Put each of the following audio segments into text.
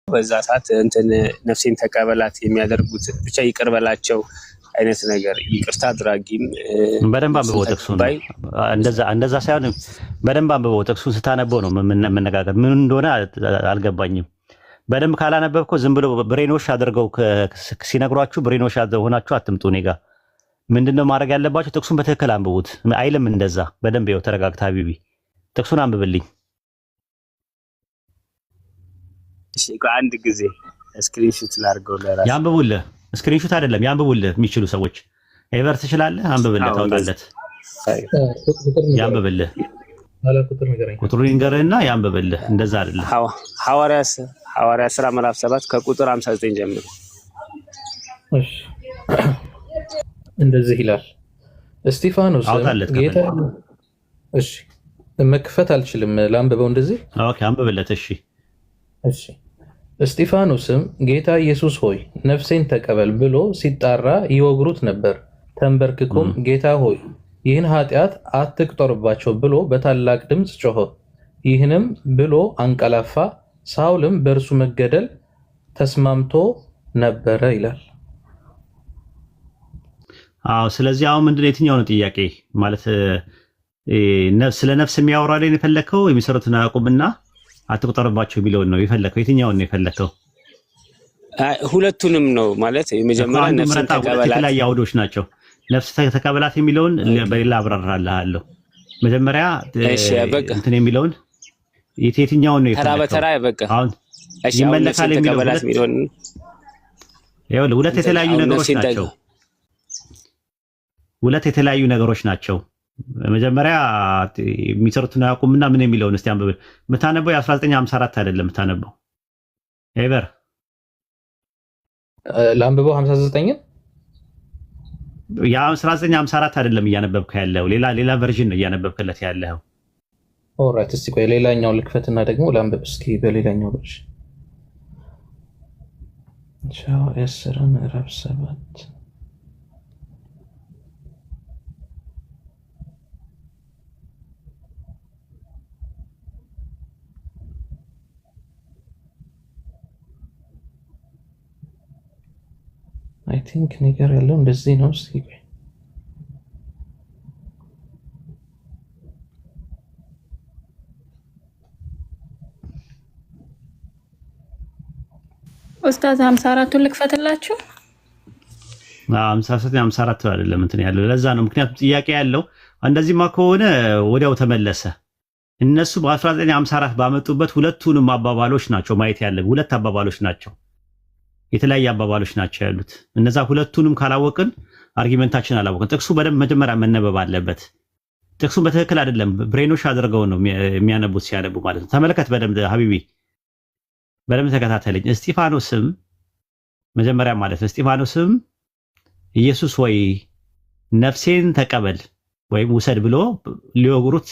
በዛ ሰዓት እንትን ነፍሴን ተቀበላት የሚያደርጉት ብቻ ይቅር በላቸው አይነት ነገር ይቅርታ አድራጊም በደንብ አንብበው ጥቅሱን እንደዛ ሳይሆን በደንብ አንብበው ጥቅሱን ስታነበው ነው መነጋገር ምን እንደሆነ አልገባኝም። በደንብ ካላነበብከው ዝም ብሎ ብሬኖሽ አድርገው ሲነግሯችሁ ብሬኖሽ ሆናችሁ አትምጡ እኔ ጋር። ምንድነው ማድረግ ያለባችሁ? ጥቅሱን በትክክል አንብቡት አይልም እንደዛ። በደንብ ይኸው ተረጋግታ ሀቢቢ ጥቅሱን አንብብልኝ። እሺ አንድ ጊዜ ስክሪንሾት ላድርገው ለራስ ያንብቡልህ። ስክሪንሾት አይደለም ያንብቡልህ የሚችሉ ሰዎች ኤቨር ትችላለህ። አንብብልህ ታውጣለት ያንብብልህ ቁጥሩን ይንገርህና ያንብብልህ። እንደዛ አይደለም ሐዋርያ ሥራ ምዕራፍ 7 ከቁጥር 59 ጀምሮ። እሺ እንደዚህ ይላል። እስጢፋኖስ ጌታ እሺ መክፈት አልችልም ላንብበው እንደዚህ። ኦኬ አንብብለት። እሺ እስጢፋኖስም ጌታ ኢየሱስ ሆይ ነፍሴን ተቀበል ብሎ ሲጣራ ይወግሩት ነበር። ተንበርክኮም ጌታ ሆይ ይህን ኃጢአት አትቅጠርባቸው ብሎ በታላቅ ድምፅ ጮኸ። ይህንም ብሎ አንቀላፋ። ሳውልም በእርሱ መገደል ተስማምቶ ነበረ ይላል። አዎ ስለዚህ አሁን ምንድነው የትኛው ነው ጥያቄ? ማለት ስለ ነፍስ የሚያወራ ላይ ነው የፈለከው? የሚሰሩትን አያውቁምና አትቆጠርባቸው ቢለውን ነው የፈለከው? የትኛውን ነው የፈለከው? ሁለቱንም ነው ማለት የመጀመሪያ ነፍስ ተቀበላት የተለያዩ አውዶች ናቸው። ነፍስ ተቀበላት የሚለውን በሌላ አብራራለሁ። መጀመሪያ እንትን የሚለውን የትኛውን ነው የፈለከው? ተራ በተራ በቃ አሁን ይመለካል የሚለውን ይኸውልህ ሁለት የተለያዩ ነገሮች ናቸው። ሁለት የተለያዩ ነገሮች ናቸው። መጀመሪያ የሚሰሩትን አያውቁምና ምን የሚለውን እስቲ አንብብ። የምታነበው የ1954 አይደለም የምታነበው ኤቨር ለአንብበው 59 የ1954 አይደለም እያነበብከ ያለው ሌላ ቨርዥን ነው እያነበብከለት ያለው። ኦልራይት እስቲ ቆይ ሌላኛው ልክፈትና ደግሞ ላንብብ እስኪ በሌላኛው ቨርዥን ቻው ኤስራን ምዕራፍ 7 አይ ቲንክ ነገር ያለው እንደዚህ ነው። እስኪ ኡስታዝ 54ቱን ልክፈትላችሁ። 54 አይደለም እንትን ያለው ለዛ ነው። ምክንያቱም ጥያቄ ያለው እንደዚህማ ከሆነ ወዲያው ተመለሰ። እነሱ በ1954 ባመጡበት ሁለቱንም አባባሎች ናቸው ማየት ያለብን። ሁለት አባባሎች ናቸው፣ የተለያየ አባባሎች ናቸው ያሉት። እነዛ ሁለቱንም ካላወቅን አርጊመንታችን አላወቅን። ጥቅሱ በደንብ መጀመሪያ መነበብ አለበት። ጥቅሱን በትክክል አይደለም ብሬኖሽ አድርገው ነው የሚያነቡት ሲያነቡ ማለት ነው። ተመልከት በደንብ ሀቢቢ በደንብ ተከታተለኝ። እስጢፋኖስም መጀመሪያ ማለት ነው እስጢፋኖስም ኢየሱስ ወይ ነፍሴን ተቀበል ወይም ውሰድ ሊወግሩት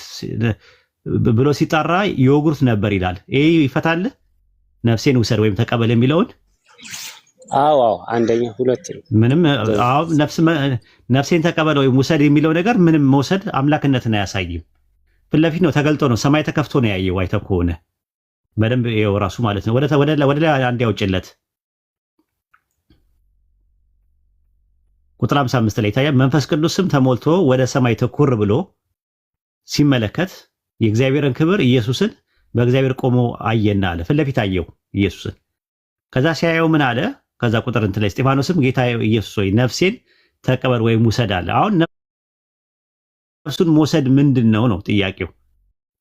ብሎ ሲጣራ ይወግሩት ነበር ይላል። ይሄ ይፈታል ነፍሴን ውሰድ ወይም ተቀበል የሚለውን? አዎ አንደኛ ሁለት ምንም ነፍሴን ተቀበል ወይም ውሰድ የሚለው ነገር ምንም መውሰድ አምላክነትን አያሳይም። ፊት ለፊት ነው ተገልጦ ነው ሰማይ ተከፍቶ ነው ያየው። አይተህ ከሆነ በደንብ ይኸው ራሱ ማለት ነው። ወደ ላይ አንድ ያውጭለት ቁጥር 55 ላይ ይታያል። መንፈስ ቅዱስም ተሞልቶ ወደ ሰማይ ትኩር ብሎ ሲመለከት የእግዚአብሔርን ክብር ኢየሱስን በእግዚአብሔር ቆሞ አየና አለ። ፊት ለፊት አየው ኢየሱስን። ከዛ ሲያየው ምን አለ? ከዛ ቁጥር እንትን ላይ እስጢፋኖስም ጌታ ኢየሱስ ሆይ ነፍሴን ተቀበል ወይም ውሰድ አለ። አሁን ነፍሱን መውሰድ ምንድነው ነው ጥያቄው።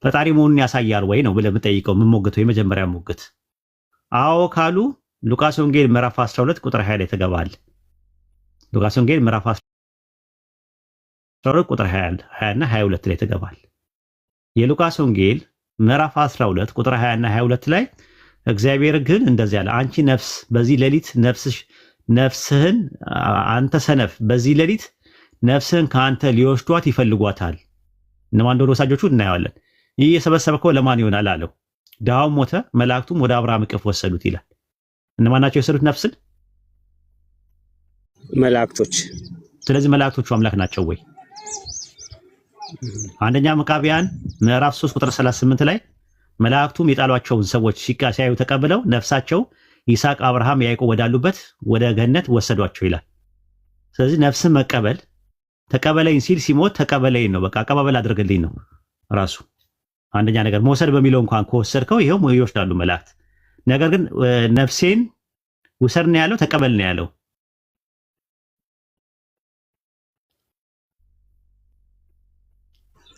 ፈጣሪ መሆኑን ያሳያል ወይ ነው ብለህ የምጠይቀው የምሞግተው የመጀመሪያ ሞግት። አዎ ካሉ ሉቃስ ወንጌል ምዕራፍ 12 ቁጥር 20 ላይ ተገባል። ሉቃስ ወንጌል ምዕራፍ 12 ቁጥር 20 እና 22 ላይ ተገባል። የሉቃስ ወንጌል ምዕራፍ 12 ቁጥር 20 እና 22 ላይ እግዚአብሔር ግን እንደዚህ ያለ አንቺ ነፍስ በዚህ ሌሊት ነፍስህን አንተ ሰነፍ በዚህ ሌሊት ነፍስህን ከአንተ ሊወስዷት ይፈልጓታል። እነማን እንደሆኑ ወሳጆቹ እናየዋለን። ይህ የሰበሰበከው ለማን ይሆናል አለው። ድሃው ሞተ፣ መላእክቱም ወደ አብርሃም እቅፍ ወሰዱት ይላል። እነማን ናቸው የወሰዱት ነፍስን? መላእክቶች። ስለዚህ መላእክቶቹ አምላክ ናቸው ወይ? አንደኛ መቃብያን ምዕራፍ 3 ቁጥር 38 ላይ መላእክቱም የጣሏቸውን ሰዎች ሲያዩ ተቀብለው ነፍሳቸው ይስሐቅ፣ አብርሃም፣ ያዕቆብ ወዳሉበት ወደ ገነት ወሰዷቸው ይላል። ስለዚህ ነፍስን መቀበል ተቀበለኝ ሲል ሲሞት ተቀበለኝ ነው። በቃ አቀባበል አድርግልኝ ነው ራሱ። አንደኛ ነገር መውሰድ በሚለው እንኳን ከወሰድከው ይሄው ይወስዳሉ መላእክት። ነገር ግን ነፍሴን ውሰድ ነው ያለው፣ ተቀበል ነው ያለው።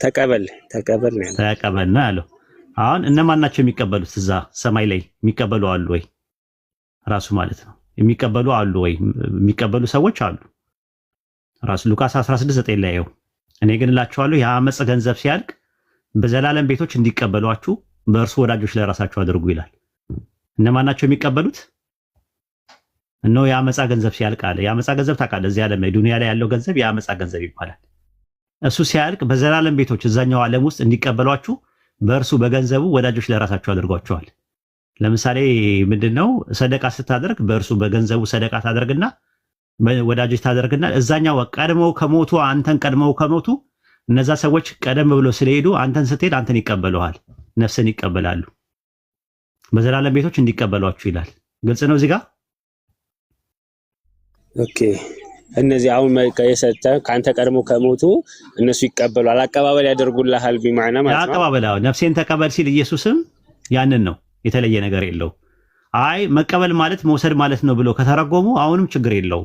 ተቀበል ነው ያለው። አሁን እነማን ናቸው የሚቀበሉት? እዛ ሰማይ ላይ የሚቀበሉ አሉ ወይ? ራሱ ማለት ነው የሚቀበሉ አሉ ወይ? የሚቀበሉ ሰዎች አሉ። ራሱ ሉቃስ 16:9 ላይ ያው እኔ ግን እላችኋለሁ የአመፅ ገንዘብ ሲያልቅ በዘላለም ቤቶች እንዲቀበሏችሁ በእርሱ ወዳጆች ለራሳችሁ አድርጉ ይላል። እነማን ናቸው የሚቀበሉት? እነሆ የአመፃ ገንዘብ ሲያልቅ አለ። የአመፃ ገንዘብ ታውቃለህ፣ እዚህ ዓለም ላይ ዱንያ ላይ ያለው ገንዘብ የአመፃ ገንዘብ ይባላል። እሱ ሲያልቅ በዘላለም ቤቶች እዛኛው ዓለም ውስጥ እንዲቀበሏችሁ በእርሱ በገንዘቡ ወዳጆች ለራሳችሁ አድርጓቸዋል። ለምሳሌ ምንድነው ሰደቃ ስታደርግ በእርሱ በገንዘቡ ሰደቃ ታደርግና ወዳጆች ታደርግና እዛኛው ቀድመው ከሞቱ አንተን ቀድመው ከሞቱ እነዛ ሰዎች ቀደም ብሎ ስለሄዱ አንተን ስትሄድ አንተን ይቀበሉሃል፣ ነፍስን ይቀበላሉ። በዘላለም ቤቶች እንዲቀበሏችሁ ይላል። ግልጽ ነው እዚህ ጋር። ኦኬ እነዚህ አሁን የሰጠ ከአንተ ቀድሞ ከሞቱ እነሱ ይቀበሏል፣ አቀባበል ያደርጉልሃል። ቢማዕና ማለት ነው አቀባበል። ነፍሴን ተቀበል ሲል ኢየሱስም ያንን ነው፣ የተለየ ነገር የለው። አይ መቀበል ማለት መውሰድ ማለት ነው ብሎ ከተረጎሙ አሁንም ችግር የለው።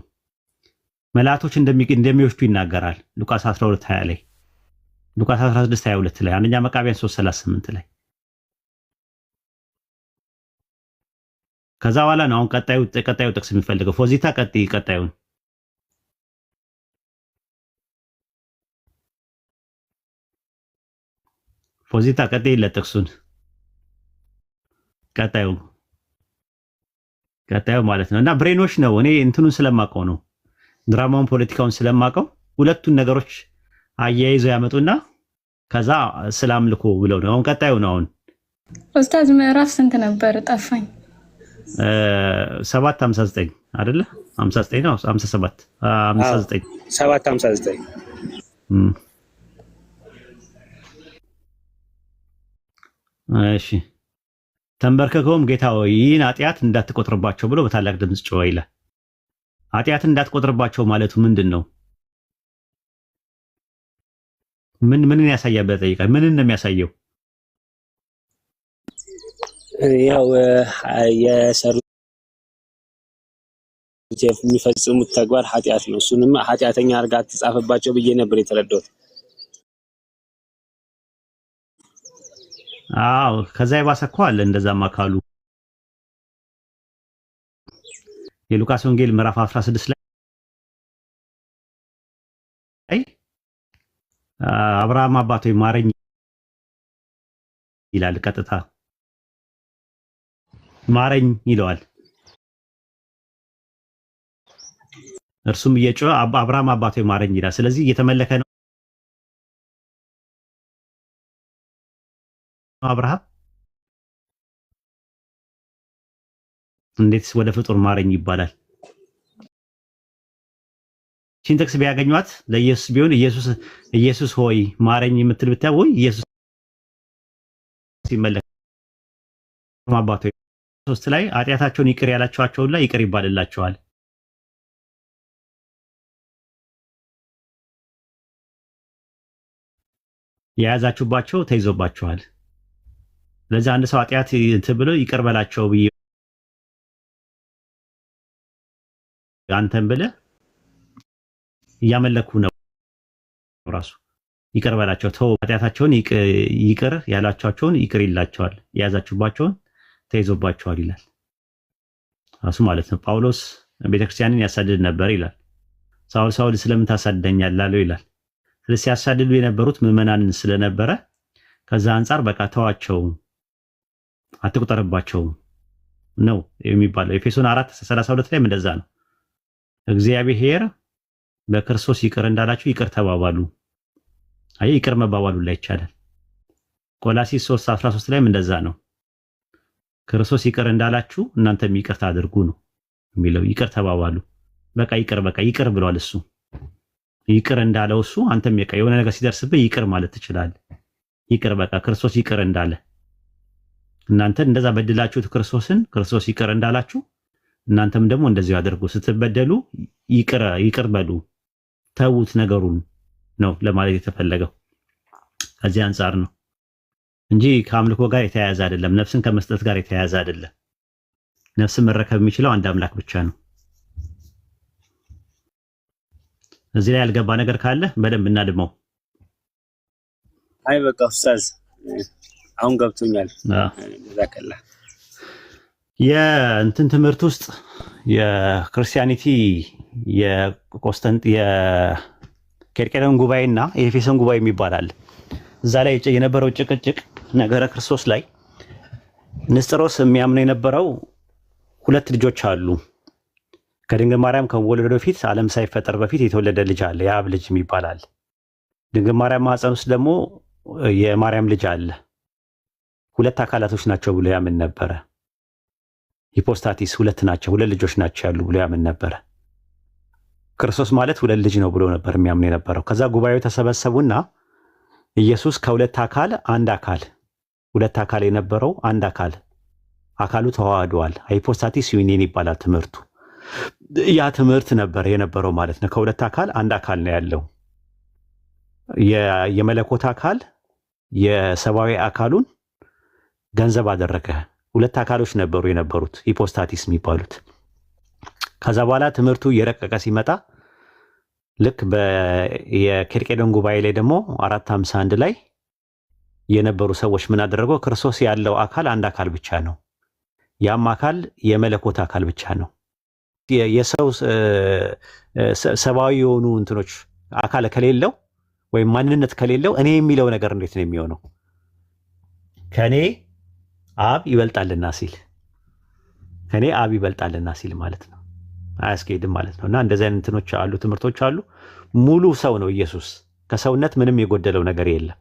መላእክቶች እንደሚወስዱ ይናገራል ሉቃስ 12:20 ላይ፣ ሉቃስ 16:22 ላይ፣ አንደኛ መቃብያን 3:38 ላይ። ከዛ በኋላ ነው አሁን ቀጣዩ ጥቅስ የሚፈልገው። ፎዚታ ቀጣዩን ፎዚታ ቀጣይ ለጥቅሱን ቀጣዩ ማለት ነው። እና ብሬኖች ነው እኔ እንትኑን ስለማቀው ነው ድራማውን ፖለቲካውን ስለማቀው ሁለቱን ነገሮች አያይዘው ያመጡና ከዛ ስላምልኮ ብለው ነው። አሁን ቀጣዩ ነው። አሁን ኡስታዝ ምዕራፍ ስንት ነበር? ጠፋኝ። 7:59 አይደለ? 59 ነው 57 59 7:59 እሺ። ተንበርከከውም ጌታ ሆይ ይህን ኃጢአት እንዳትቆጥርባቸው ብሎ በታላቅ ድምፅ ጮኸ ይላል። ኃጢአት እንዳትቆጥርባቸው ማለቱ ምንድን ነው? ምንን ያሳያል ብለህ ጠይቃል። ምንን ነው የሚያሳየው? ያው የሰሩት የሚፈጽሙት ተግባር ኃጢአት ነው። እሱንም ኃጢአተኛ አድርጋ አትጻፍባቸው ብዬ ነበር የተረዳሁት። አዎ ከዛ የባሰ እኮ አለ። እንደዛማ ካሉ የሉቃስ ወንጌል ምዕራፍ 16 ላይ አብርሃም አባቶ ማረኝ ይላል። ቀጥታ ማረኝ ይለዋል። እርሱም እየጮኸ አብርሃም አባቶ ማረኝ ይላል። ስለዚህ እየተመለከ ነው አብርሃም። እንዴትስ ወደ ፍጡር ማረኝ ይባላል? ሲንተክስ ቢያገኟት ለኢየሱስ ቢሆን ኢየሱስ ሆይ ማረኝ የምትል ብታይ ወይ ኢየሱስ ሲመለክ አባቶ 3 ላይ ኃጢአታቸውን ይቅር ያላቸዋቸውና ይቅር ይባልላቸዋል። የያዛችሁባቸው ተይዞባቸዋል። ስለዚህ አንድ ሰው ኃጢአት ብሎ ይቅር በላቸው ብዬ አንተን ብለህ እያመለኩ ነው። ራሱ ይቅር በላቸው ተው፣ ኃጢአታቸውን ይቅር ያላቸዋቸውን ይቅር ይላቸዋል፣ የያዛችሁባቸውን ተይዞባቸዋል ይላል ራሱ ማለት ነው። ጳውሎስ ቤተክርስቲያንን ያሳድድ ነበር ይላል። ሳውል ሳውል ስለምን ታሳድደኛለህ አለው ይላል። ስለዚህ ሲያሳድዱ የነበሩት ምዕመናንን ስለነበረ ከዛ አንጻር በቃ ተዋቸው፣ አትቁጠርባቸው ነው የሚባለው። ኤፌሶን 4:32 ላይም እንደዛ ነው። እግዚአብሔር በክርስቶስ ይቅር እንዳላችሁ ይቅር ተባባሉ። አይ ይቅር መባባሉ ላይ ይቻላል። ቆላሲስ 3:13 ላይም እንደዛ ነው። ክርስቶስ ይቅር እንዳላችሁ እናንተም ይቅር ታድርጉ ነው የሚለው። ይቅር ተባባሉ። በቃ ይቅር ብሏል እሱ። ይቅር እንዳለው እሱ አንተም የሆነ ነገር ሲደርስብህ ይቅር ማለት ትችላለህ። ይቅር በቃ ክርስቶስ ይቅር እንዳለ እናንተ እንደዛ በድላችሁት ክርስቶስ ይቅር እንዳላችሁ እናንተም ደግሞ እንደዚሁ አድርጉ። ስትበደሉ ይቅር በሉ፣ ተዉት ነገሩን ነው ለማለት የተፈለገው። ከዚህ አንጻር ነው እንጂ ከአምልኮ ጋር የተያያዘ አይደለም። ነፍስን ከመስጠት ጋር የተያያዘ አይደለም። ነፍስን መረከብ የሚችለው አንድ አምላክ ብቻ ነው። እዚህ ላይ ያልገባ ነገር ካለ በደንብ እናድመው። አይ በቃ ኡስታዝ አሁን ገብቶኛል። ዛከላ የእንትን ትምህርት ውስጥ የክርስቲያኒቲ የኬልቄዶን ጉባኤና የኤፌሶን ጉባኤ የሚባል አለ። እዛ ላይ የነበረው ጭቅጭቅ ነገረ ክርስቶስ ላይ ንስጥሮስ የሚያምነው የነበረው ሁለት ልጆች አሉ። ከድንግል ማርያም ከመወለዱ በፊት ዓለም ሳይፈጠር በፊት የተወለደ ልጅ አለ፣ የአብ ልጅ የሚባል አለ። ድንግል ማርያም ማህፀን ውስጥ ደግሞ የማርያም ልጅ አለ። ሁለት አካላቶች ናቸው ብሎ ያምን ነበረ። ሂፖስታቲስ ሁለት ናቸው፣ ሁለት ልጆች ናቸው ያሉ ብሎ ያምን ነበረ። ክርስቶስ ማለት ሁለት ልጅ ነው ብሎ ነበር የሚያምን የነበረው። ከዛ ጉባኤው ተሰበሰቡና ኢየሱስ ከሁለት አካል አንድ አካል፣ ሁለት አካል የነበረው አንድ አካል፣ አካሉ ተዋህደዋል። ሃይፖስታቲስ ዩኒየን ይባላል ትምህርቱ። ያ ትምህርት ነበር የነበረው ማለት ነው። ከሁለት አካል አንድ አካል ነው ያለው። የመለኮት አካል የሰብአዊ አካሉን ገንዘብ አደረገ። ሁለት አካሎች ነበሩ የነበሩት ሂፖስታቲስ የሚባሉት። ከዛ በኋላ ትምህርቱ እየረቀቀ ሲመጣ ልክ የኬልቄዶን ጉባኤ ላይ ደግሞ 451 ላይ የነበሩ ሰዎች ምን አደረገው? ክርስቶስ ያለው አካል አንድ አካል ብቻ ነው። ያም አካል የመለኮት አካል ብቻ ነው። የሰው ሰብአዊ የሆኑ እንትኖች አካል ከሌለው ወይም ማንነት ከሌለው እኔ የሚለው ነገር እንዴት ነው የሚሆነው? ከኔ አብ ይበልጣልና ሲል ከኔ አብ ይበልጣልና ሲል ማለት ነው። አያስኬድም ማለት ነው። እና እንደዚህ አይነት እንትኖች አሉ፣ ትምህርቶች አሉ። ሙሉ ሰው ነው ኢየሱስ። ከሰውነት ምንም የጎደለው ነገር የለም።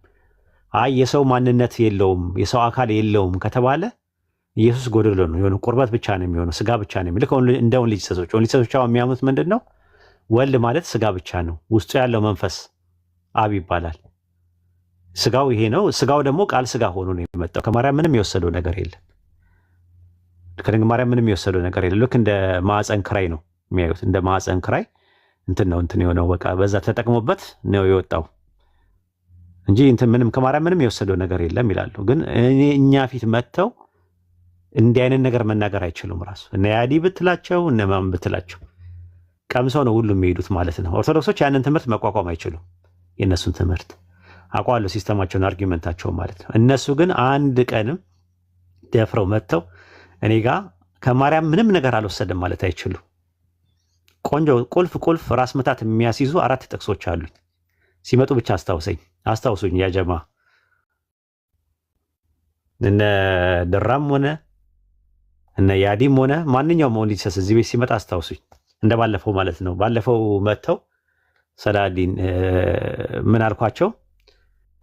አይ የሰው ማንነት የለውም የሰው አካል የለውም ከተባለ ኢየሱስ ጎደሎ ነው። የሆነ ቁርበት ብቻ ነው የሚሆነው፣ ስጋ ብቻ ነው የሚልከው። እንደ ወንድ ልጅ ሰሶች የሚያምኑት ምንድን ነው? ወልድ ማለት ስጋ ብቻ ነው፣ ውስጡ ያለው መንፈስ አብ ይባላል። ስጋው ይሄ ነው። ስጋው ደግሞ ቃል ስጋ ሆኖ ነው የመጣው። ከማርያም ምንም የወሰደው ነገር የለም። ከድንግል ማርያም ምንም የወሰደው ነገር የለም። ልክ እንደ ማዕፀን ክራይ ነው የሚያዩት። እንደ ማዕፀን ክራይ እንትን የሆነው በቃ በዛ ተጠቅሞበት ነው የወጣው እንጂ ምንም ከማርያም ምንም የወሰደው ነገር የለም ይላሉ። ግን እኛ ፊት መጥተው እንዲህ አይነት ነገር መናገር አይችሉም። ራሱ እነ ያዲ ብትላቸው እነ ማን ብትላቸው ቀምሰው ነው ሁሉም የሚሄዱት ማለት ነው። ኦርቶዶክሶች ያንን ትምህርት መቋቋም አይችሉም። የእነሱን ትምህርት አውቀዋለሁ፣ ሲስተማቸውን፣ አርጊመንታቸውን ማለት ነው። እነሱ ግን አንድ ቀንም ደፍረው መጥተው እኔ ጋር ከማርያም ምንም ነገር አልወሰደም ማለት አይችሉም። ቆንጆ ቁልፍ ራስ ምታት የሚያስይዙ 4 ጥቅሶች አሉኝ። ሲመጡ ብቻ አስታውሱኝ ያጀማ። እነ ደራም ሆነ እነ ያዲም ሆነ ማንኛውም ሞኒሰስ እዚህ ቤት ሲመጣ አስታውሱኝ። እንደባለፈው ማለት ነው። ባለፈው መጥተው ሰላዲን ምን አልኳቸው?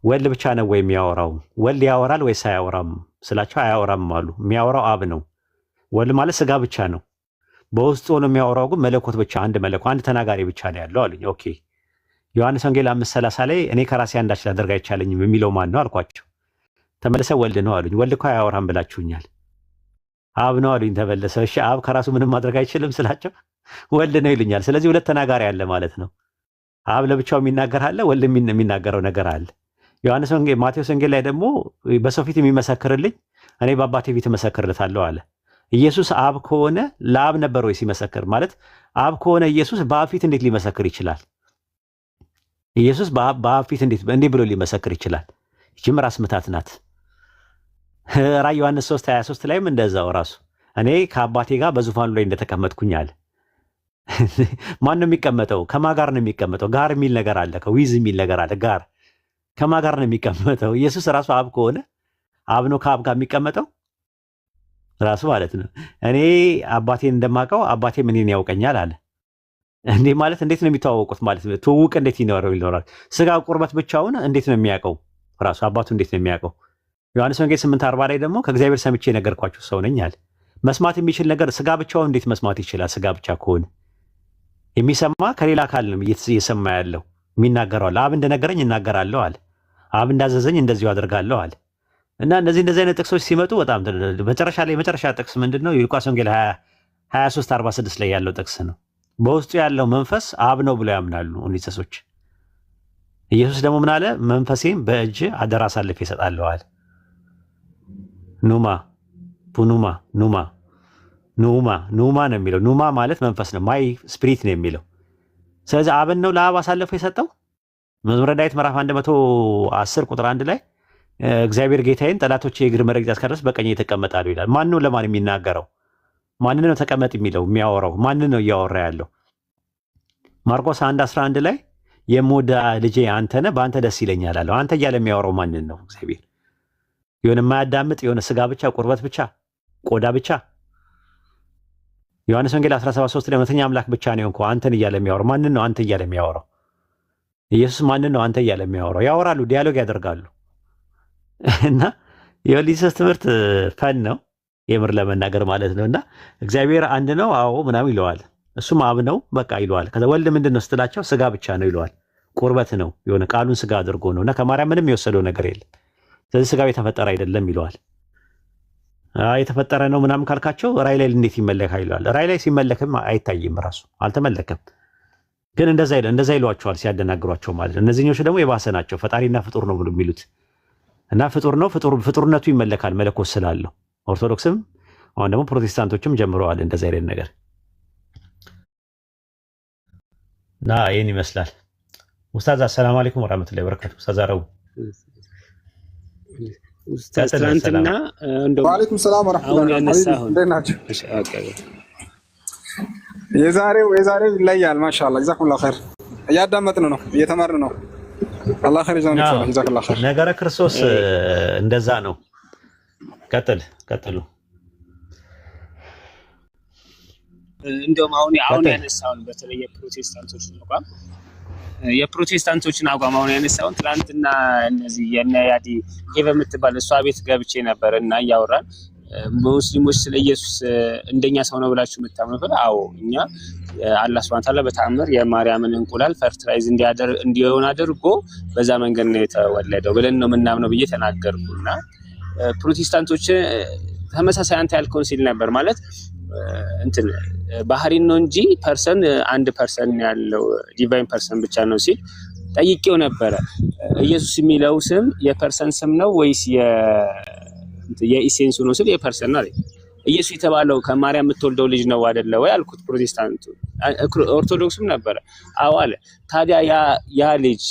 ወልድ ብቻ ነው ወይ የሚያወራው? ወልድ ያወራል ወይስ አያወራም ስላቸው አያወራም አሉ። የሚያወራው አብ ነው። ወልድ ማለት ስጋ ብቻ ነው። በውስጡ ነው የሚያወራው ግን መለኮት ብቻ፣ አንድ ተናጋሪ ብቻ ነው ያለው አሉኝ። ኦኬ ዮሐንስ ወንጌል 5:30 ላይ እኔ ከራሴ አንዳች ላደርግ አይቻለኝም የሚለው ማን ነው አልኳቸው። ተመለሰ ወልድ ነው አሉኝ። ወልድ እኮ አያወራም ብላችሁኛል። አብ ነው አሉኝ። ተመለሰ እሺ አብ ከራሱ ምንም ማድረግ አይችልም ስላቸው ወልድ ነው ይሉኛል። ስለዚህ ሁለት ተናጋሪ አለ ማለት ነው። አብ ለብቻው የሚናገር አለ፣ ወልድ የሚናገረው ነገር አለ። ማቴዎስ ወንጌል ላይ ደግሞ በሰው ፊት የሚመሰክርልኝ እኔ በአባቴ ፊት እመሰክርለታለሁ አለ። ኢየሱስ አብ ከሆነ ለአብ ነበር ወይ ሲመሰክር? ማለት አብ ከሆነ ኢየሱስ በአብ ፊት እንዴት ሊመሰክር ይችላል? ኢየሱስ በአብ ፊት እንዴት ብሎ ሊመሰክር ይችላል? ይህችም ራስ ምታት ናት። ራዕይ ዮሐንስ 3:23 ላይም እንደዛው ራሱ እኔ ከአባቴ ጋር በዙፋኑ ላይ እንደተቀመጥኩኝ አለ። ማን ነው የሚቀመጠው? ከማን ጋር ነው የሚቀመጠው? ጋር የሚል ነገር አለ፣ ከዊዝ የሚል ነገር አለ። ጋር ከማን ጋር ነው የሚቀመጠው? ኢየሱስ ራሱ አብ ከሆነ አብ ነው ከአብ ጋር የሚቀመጠው ራሱ ማለት ነው። እኔ አባቴን እንደማውቀው አባቴም እኔን ያውቀኛል አለ። እንዴ ማለት እንዴት ነው የሚተዋወቁት ማለት ነው? ትውውቅ እንዴት ይኖራል? ስጋ ቁርበት ብቻውን እንዴት ነው የሚያውቀው? ራሱ አባቱ እንዴት ነው የሚያውቀው? ዮሐንስ ወንጌል 8:40 ላይ ደግሞ ከእግዚአብሔር ሰምቼ የነገርኳችሁ ሰው ነኝ አለ። መስማት የሚችል ነገር ስጋ ብቻውን እንዴት መስማት ይችላል? ስጋ ብቻ ከሆነ የሚሰማ ከሌላ አካል ነው እየሰማ ያለው የሚናገረው አለ። አብ እንደነገረኝ እናገራለሁ አለ። አብ እንዳዘዘኝ እንደዚሁ አደርጋለሁ አለ። እና እንደዚህ አይነት ጥቅሶች ሲመጡ በጣም መጨረሻ ጥቅስ ምንድን ነው? የሉቃስ ወንጌል 23:46 ላይ ያለው ጥቅስ ነው። በውስጡ ያለው መንፈስ አብ ነው ብለው ያምናሉ ኒሰሶች። ኢየሱስ ደግሞ ምን አለ? መንፈሴን በእጅ አደራ አሳልፌ እሰጣለሁ አለ። ኑማ ፑኑማ ኑማ ነው የሚለው። ኑማ ማለት መንፈስ ነው። ማይ ስፒሪት ነው የሚለው። ስለዚህ አብን ነው ለአብ አሳልፎ የሰጠው። መዝሙረ ዳዊት ምዕራፍ 110 ቁጥር 1 ላይ እግዚአብሔር ጌታዬን ጠላቶቼ የእግር መረገጫ እስካደርስ በቀኝ ተቀመጣሉ ይላል። ማን ነው ለማን የሚናገረው? ማን ነው ተቀመጥ የሚለው የሚያወራው? ማን ነው እያወራ ያለው? ማርቆስ 1:11 ላይ የምወዳ ልጄ አንተ ነህ፣ በአንተ ደስ ይለኛል አለው። አንተ እያለ የሚያወራው ማንን ነው? እግዚአብሔር። የሆነ የማያዳምጥ የሆነ ስጋ ብቻ ቁርበት ብቻ ቆዳ ብቻ። ዮሐንስ ወንጌል 17:3 ላይ እውነተኛ አምላክ ብቻ ነው እንኳን አንተን እያለ የሚያወራው ማንን ነው? አንተ እያለ የሚያወራው ኢየሱስ ማንን ነው? አንተ እያለ የሚያወራው? ያወራሉ፣ ዲያሎግ ያደርጋሉ። እና የሊሰስ ትምህርት ፈን ነው የምር ለመናገር ማለት ነው። እና እግዚአብሔር አንድ ነው አዎ ምናምን ይለዋል። እሱም አብ ነው በቃ ይለዋል። ከዛ ወልድ ምንድን ነው ስትላቸው ስጋ ብቻ ነው ይለዋል። ቁርበት ነው የሆነ ቃሉን ስጋ አድርጎ ነው እና ከማርያም ምንም የወሰደው ነገር የለም። ስለዚህ ስጋው የተፈጠረ አይደለም ይለዋል። የተፈጠረ ነው ምናምን ካልካቸው ራእይ ላይ እንዴት ይመለካል ይለዋል። ራእይ ላይ ሲመለክም አይታይም፣ ራሱ አልተመለከም። ግን እንደዛ ይሏቸዋል ሲያደናግሯቸው ማለት ነው። እነዚህኞቹ ደግሞ የባሰ ናቸው። ፈጣሪና ፍጡር ነው ብሎ የሚሉት እና ፍጡር ነው ፍጡርነቱ ይመለካል መለኮት ስላለው። ኦርቶዶክስም አሁን ደግሞ ፕሮቴስታንቶችም ጀምረዋል እንደዛ አይነት ነገር እና ይህን ይመስላል። ኡስታዝ አሰላሙ አለይኩም ወራህመቱላሂ ወበረካቱ። ኡስታዝ አረቡ ትናንትና ወአለይኩም ሰላም ወራህመቱላሂ ወበረካቱ። እንዴት ናችሁ? የዛሬው ይለያል። ማሻአላህ ጀዛኩሙላሁ ኸይር። እያዳመጥን ነው እየተማርን ነው። አላህ ኸይር ይዘውን ይችላል። ጀዛኩሙላሁ ኸይር። ነገረ ክርስቶስ እንደዛ ነው። ቀጥሉ። እንደውም አሁን ያነሳውን በተለይ የፕሮቴስታንቶችን አቋም አሁን ያነሳውን ትናንትና እነዚህ የነያዲ በምትባል እሷ ቤት ገብቼ ነበር እና እያወራን ሙስሊሞች ስለ ኢየሱስ እንደኛ ሰው ነው ብላችሁ የምታምኑ ከሆነ አዎ እኛ አላህ ሱብሃነሁ ወተዓላ በተአምር የማርያምን እንቁላል ፈርትላይዝ እንዲሆን አድርጎ በዛ መንገድ ነው የተወለደው ብለን ነው የምናምነው ብዬ ተናገርኩና ፕሮቴስታንቶች ተመሳሳይ አንተ ያልከውን ሲል ነበር ማለት እንትን ባህሪን ነው እንጂ ፐርሰን አንድ ፐርሰን ያለው ዲቫይን ፐርሰን ብቻ ነው ሲል ጠይቄው ነበረ። ኢየሱስ የሚለው ስም የፐርሰን ስም ነው ወይስ የኢሴንሱ ነው ሲል የፐርሰን ነው። ኢየሱስ የተባለው ከማርያም የምትወልደው ልጅ ነው አይደለ ወይ አልኩት። ፕሮቴስታንቱ ኦርቶዶክስም ነበረ አዎ አለ። ታዲያ ያ ልጅ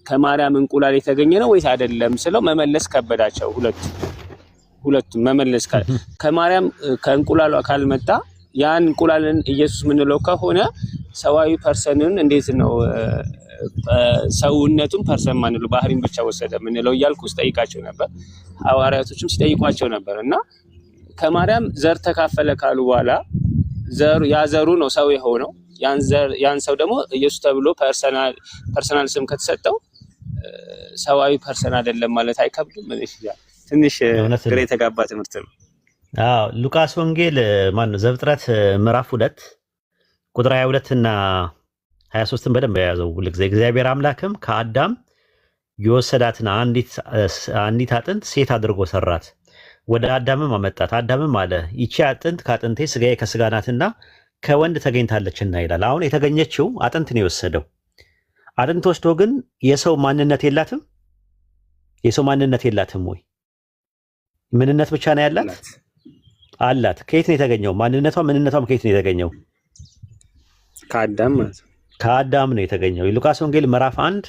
ከማርያም እንቁላል የተገኘ ነው ወይስ አይደለም ስለው መመለስ ከበዳቸው። ሁለቱም መመለስ ከማርያም ከእንቁላሏ ካልመጣ ያን እንቁላልን ኢየሱስ ምንለው ከሆነ ሰዋዊ ፐርሰንን እንዴት ነው ሰውነቱን ፐርሰን ማንለው ባህሪን ብቻ ወሰደ ምንለው እያልኩ ስጠይቃቸው ነበር። ሐዋርያቶችም ሲጠይቋቸው ነበር እና ከማርያም ዘር ተካፈለ ካሉ በኋላ ዘሩ ነው ሰው የሆነው ያን ሰው ደግሞ ኢየሱስ ተብሎ ፐርሰናል ስም ከተሰጠው ሰዋዊ ፐርሰን አይደለም ማለት አይከብድም? ትንሽ ግራ የተጋባ ትምህርት ነው። አዎ ሉቃስ ወንጌል ዘፍጥረት ምዕራፍ 2 ቁጥር 22 እና 23ን በደንብ የያዘው ሁልጊዜ እግዚአብሔር አምላክም ከአዳም የወሰዳትን አንዲት አጥንት ሴት አድርጎ ሰራት፣ ወደ አዳምም አመጣት። አዳምም አለ ይቺ አጥንት ከአጥንቴ ስጋዬ ከስጋ ናትና ከወንድ ተገኝታለችና ይላል። አሁን የተገኘችው አጥንት ነው የወሰደው። አጥንት ወስዶ ግን የሰው ማንነት የላትም። የሰው ማንነት የላትም ወይ? ምንነት ብቻ ነው ያላት? አላት። ከየት ነው የተገኘው? ምንነቷም ከየት ነው የተገኘው? ከአዳም ማለት ነው። ከአዳም ነው የተገኘው። የሉቃስ ወንጌል ምዕራፍ 1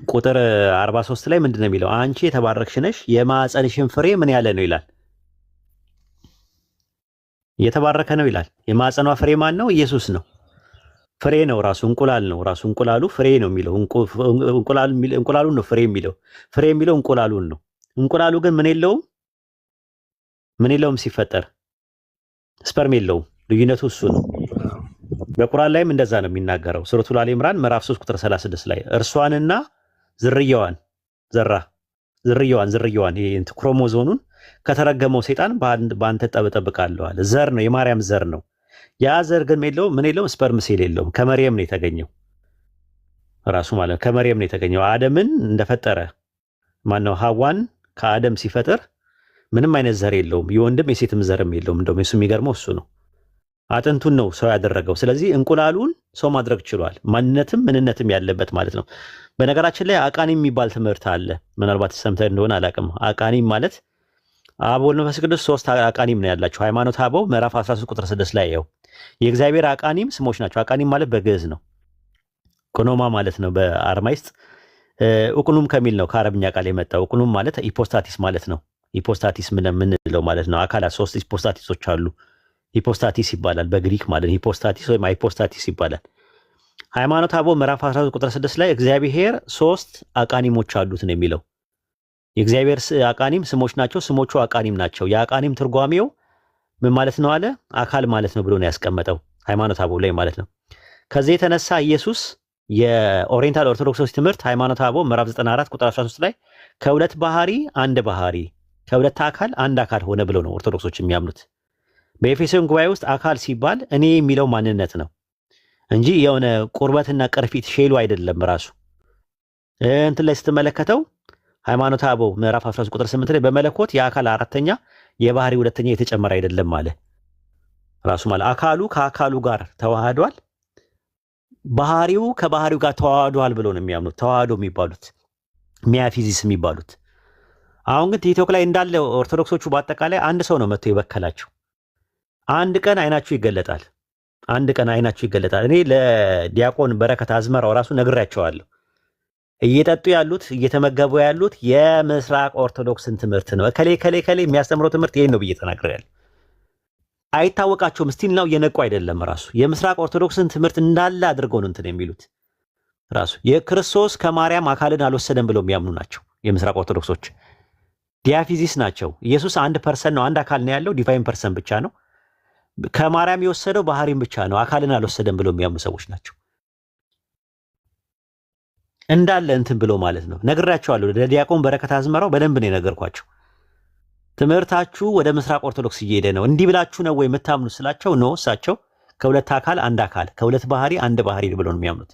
ቁጥር 43 ላይ ምንድነው የሚለው? አንቺ የተባረክሽ ነሽ የማዕፀንሽን ፍሬ ምን ያለ ነው ይላል። የተባረከ ነው ይላል። የማዕፀኗ ፍሬ ማን ነው? ኢየሱስ ነው። ፍሬ ነው ራሱ እንቁላል ነው። ራሱ እንቁላሉ ፍሬ ነው የሚለው እንቁላሉን ነው ፍሬ የሚለው። ፍሬ የሚለው እንቁላሉን ነው። እንቁላሉ ግን ምን የለውም ሲፈጠር ስፐርም የለውም። ልዩነቱ እሱ ነው። በቁርአን ላይም እንደዛ ነው የሚናገረው። ሱረቱል አሊ ኢምራን ምዕራፍ 3 ቁጥር 36 ላይ እርሷንና ዝርያዋን ይሄ ክሮሞዞኑን ከተረገመው ሰይጣን በአንተ ጠብቃለሁ አለ። ዘር ነው፣ የማርያም ዘር ነው። ያ ዘር ግን ምን የለውም ስፐርም ሴል የለውም። ከመርየም ነው የተገኘው ራሱ ማለት ከመርየም ነው የተገኘው። አደምን እንደፈጠረ ማነው ሐዋን ከአደም ሲፈጥር ምንም አይነት ዘር የለውም። የወንድም የሴትም ዘርም የለውም። እንደውም እሱ የሚገርመው እሱ ነው። አጥንቱን ነው ሰው ያደረገው። ስለዚህ እንቁላሉን ሰው ማድረግ ችሏል። ማንነትም ምንነትም ያለበት ማለት ነው። በነገራችን ላይ አቃኒም የሚባል ትምህርት አለ። ምናልባት ሰምተህ እንደሆነ አላውቅም። አቃኒም ማለት አብ ወልድ መንፈስ ቅዱስ 3 አቃኒም ነው ያላቸው። ሃይማኖተ አበው ምዕራፍ 13 ቁጥር 6 ላይ ያው የእግዚአብሔር አቃኒም ስሞች ናቸው። አቃኒም ማለት በግዕዝ ነው። ቆኖማ ማለት ነው በአርማይስጥ። ኡቅኑም ከሚል ነው ከአረብኛ ቃል የመጣው። ኡቅኑም ማለት ሂፖስታቲስ ማለት ነው። ሂፖስታቲስ ምንለው ማለት ነው። አካላት 3 ሂፖስታቲሶች አሉ። ሂፖስታቲስ ይባላል በግሪክ ማለት ነው። ሂፖስታቲስ ወይም ሃይፖስታቲስ ይባላል። ሃይማኖተ አበው ምዕራፍ 13 ቁጥር 6 ላይ እግዚአብሔር 3 አቃኒሞች አሉት ነው የሚለው። የእግዚአብሔር አቃኒም ስሞች ናቸው፣ ስሞቹ አቃኒም ናቸው። የአቃኒም ትርጓሜው ምን ማለት ነው አለ? አካል ማለት ነው ብሎ ነው ያስቀመጠው ሃይማኖተ አበው ላይ ማለት ነው። ከዚህ የተነሳ ኢየሱስ የኦሪየንታል ኦርቶዶክሶች ትምህርት ሃይማኖተ አበው ምዕራፍ 94 ቁጥር 13 ላይ ከሁለት ባህሪ አንድ ባህሪ፣ ከሁለት አካል አንድ አካል ሆነ ብሎ ነው ኦርቶዶክሶች የሚያምኑት። በኤፌሶን ጉባኤ ውስጥ አካል ሲባል እኔ የሚለው ማንነት ነው እንጂ የሆነ ቁርበትና ቅርፊት ሼሉ አይደለም። ራሱ እንትን ላይ ስትመለከተው ሃይማኖተ አበው ምዕራፍ 13 ቁጥር 8 ላይ በመለኮት የአካል አራተኛ የባህሪ ሁለተኛ የተጨመረ አይደለም አለ። ራሱ ማለት አካሉ ከአካሉ ጋር ተዋህዷል፣ ባህሪው ከባህሪው ጋር ተዋህዷል ብሎ ነው የሚያምኑት ተዋህዶ የሚባሉት ሚያፊዚስ የሚባሉት። አሁን ግን ቲክቶክ ላይ እንዳለ ኦርቶዶክሶቹ በአጠቃላይ አንድ ሰው ነው መጥቶ የበከላቸው። አንድ ቀን አይናችሁ ይገለጣል፣ አንድ ቀን አይናችሁ ይገለጣል። እኔ ለዲያቆን በረከት አዝመራው ራሱ ነግሬያቸዋለሁ። እየጠጡ ያሉት እየተመገቡ ያሉት የምስራቅ ኦርቶዶክስን ትምህርት ነው። ከሌ የሚያስተምረው ትምህርት ይሄን ነው ብዬ ተናግሬያለሁ። አይታወቃቸውም። ስቲል ነው እየነቁ አይደለም። ራሱ የምስራቅ ኦርቶዶክስን ትምህርት እንዳለ አድርገው ነው እንትን የሚሉት። ራሱ የክርስቶስ ከማርያም አካልን አልወሰደም ብለው የሚያምኑ ናቸው የምስራቅ ኦርቶዶክሶች። ዲያፊዚስ ናቸው። ኢየሱስ አንድ ፐርሰን ነው፣ አንድ አካል ነው ያለው፣ ዲቫይን ፐርሰን ብቻ ነው። ከማርያም የወሰደው ባህሪም ብቻ ነው፣ አካልን አልወሰደም ብለው የሚያምኑ ሰዎች ናቸው። እንዳለ እንትን ብሎ ማለት ነው። ነግራቸዋለሁ። ለዲያቆን በረከት አዝመራው በደንብ ነው የነገርኳቸው። ትምህርታችሁ ወደ ምስራቅ ኦርቶዶክስ እየሄደ ነው፣ እንዲህ ብላችሁ ነው ወይ የምታምኑ ስላቸው፣ ነው እሳቸው ከሁለት አካል አንድ አካል፣ ከሁለት ባህሪ አንድ ባህሪ ብለው ነው የሚያምኑት።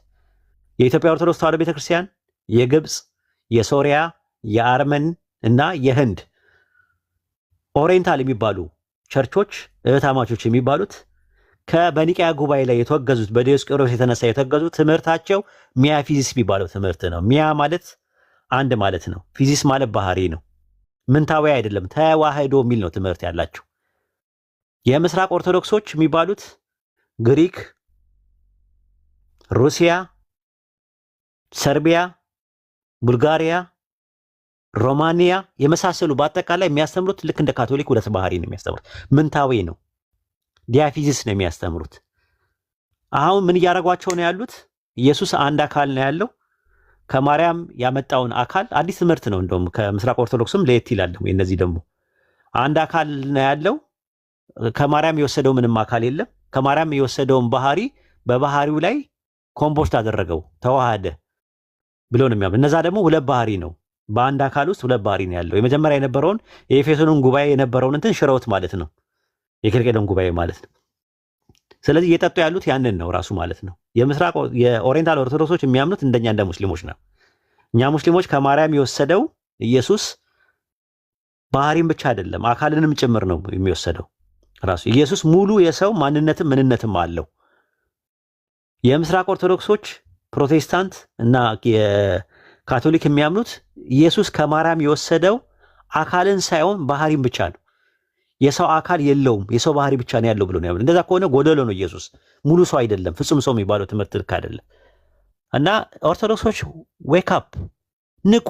የኢትዮጵያ ኦርቶዶክስ ተዋሕዶ ቤተክርስቲያን የግብፅ፣ የሶሪያ፣ የአርመን እና የህንድ ኦሪየንታል የሚባሉ ቸርቾች እህታማቾች የሚባሉት በኒቅያ ጉባኤ ላይ የተወገዙት በዲዮስቆሮስ የተነሳ የተወገዙት ትምህርታቸው ሚያ ፊዚስ የሚባለው ትምህርት ነው። ሚያ ማለት አንድ ማለት ነው። ፊዚስ ማለት ባህሪ ነው። ምንታዊ አይደለም፣ ተዋህዶ የሚል ነው ትምህርት ያላቸው። የምስራቅ ኦርቶዶክሶች የሚባሉት ግሪክ፣ ሩሲያ፣ ሰርቢያ፣ ቡልጋሪያ፣ ሮማኒያ የመሳሰሉ በአጠቃላይ የሚያስተምሩት ልክ እንደ ካቶሊክ ሁለት ባህሪ ነው የሚያስተምሩት። ምንታዊ ነው፣ ዲያፊዚስ ነው የሚያስተምሩት። አሁን ምን እያደረጓቸው ነው ያሉት? ኢየሱስ አንድ አካል ነው ያለው። ከማርያም ያመጣውን አካል አዲስ ትምህርት ነው። እንደውም ከምስራቅ ኦርቶዶክስም ለየት ይላል። የነዚህ ደግሞ አንድ አካል ነው ያለው። ከማርያም የወሰደው ምንም አካል የለም። ከማርያም የወሰደውን ባህሪ በባህሪው ላይ ኮምፖስት አደረገው፣ ተዋሃደ ብሎ ነው የሚያምኑ። እነዛ ደግሞ ሁለት ባህሪ ነው፣ በአንድ አካል ውስጥ ሁለት ባህሪ ነው ያለው። የመጀመሪያ የነበረውን የኤፌሶንን ጉባኤ የነበረውን እንትን ሽረውት ማለት ነው፣ የኬልቄዶን ጉባኤ ማለት ነው። ስለዚህ እየጠጡ ያሉት ያንን ነው ራሱ ማለት ነው። የምስራቅ የኦሪየንታል ኦርቶዶክሶች የሚያምኑት እንደኛ እንደ ሙስሊሞች ነው። እኛ ሙስሊሞች ከማርያም የወሰደው ኢየሱስ ባህሪም ብቻ አይደለም አካልንም ጭምር ነው የሚወሰደው። ራሱ ኢየሱስ ሙሉ የሰው ማንነትም ምንነትም አለው። የምስራቅ ኦርቶዶክሶች፣ ፕሮቴስታንት እና የካቶሊክ የሚያምኑት ኢየሱስ ከማርያም የወሰደው አካልን ሳይሆን ባህሪም ብቻ ነው። የሰው አካል የለውም፣ የሰው ባህሪ ብቻ ነው ያለው ብሎ ነው ያምኑ። እንደዛ ከሆነ ጎደሎ ነው ኢየሱስ፣ ሙሉ ሰው አይደለም፣ ፍጹም ሰው የሚባለው ትምህርት ልክ አይደለም። እና ኦርቶዶክሶች ዌክ አፕ፣ ንቁ።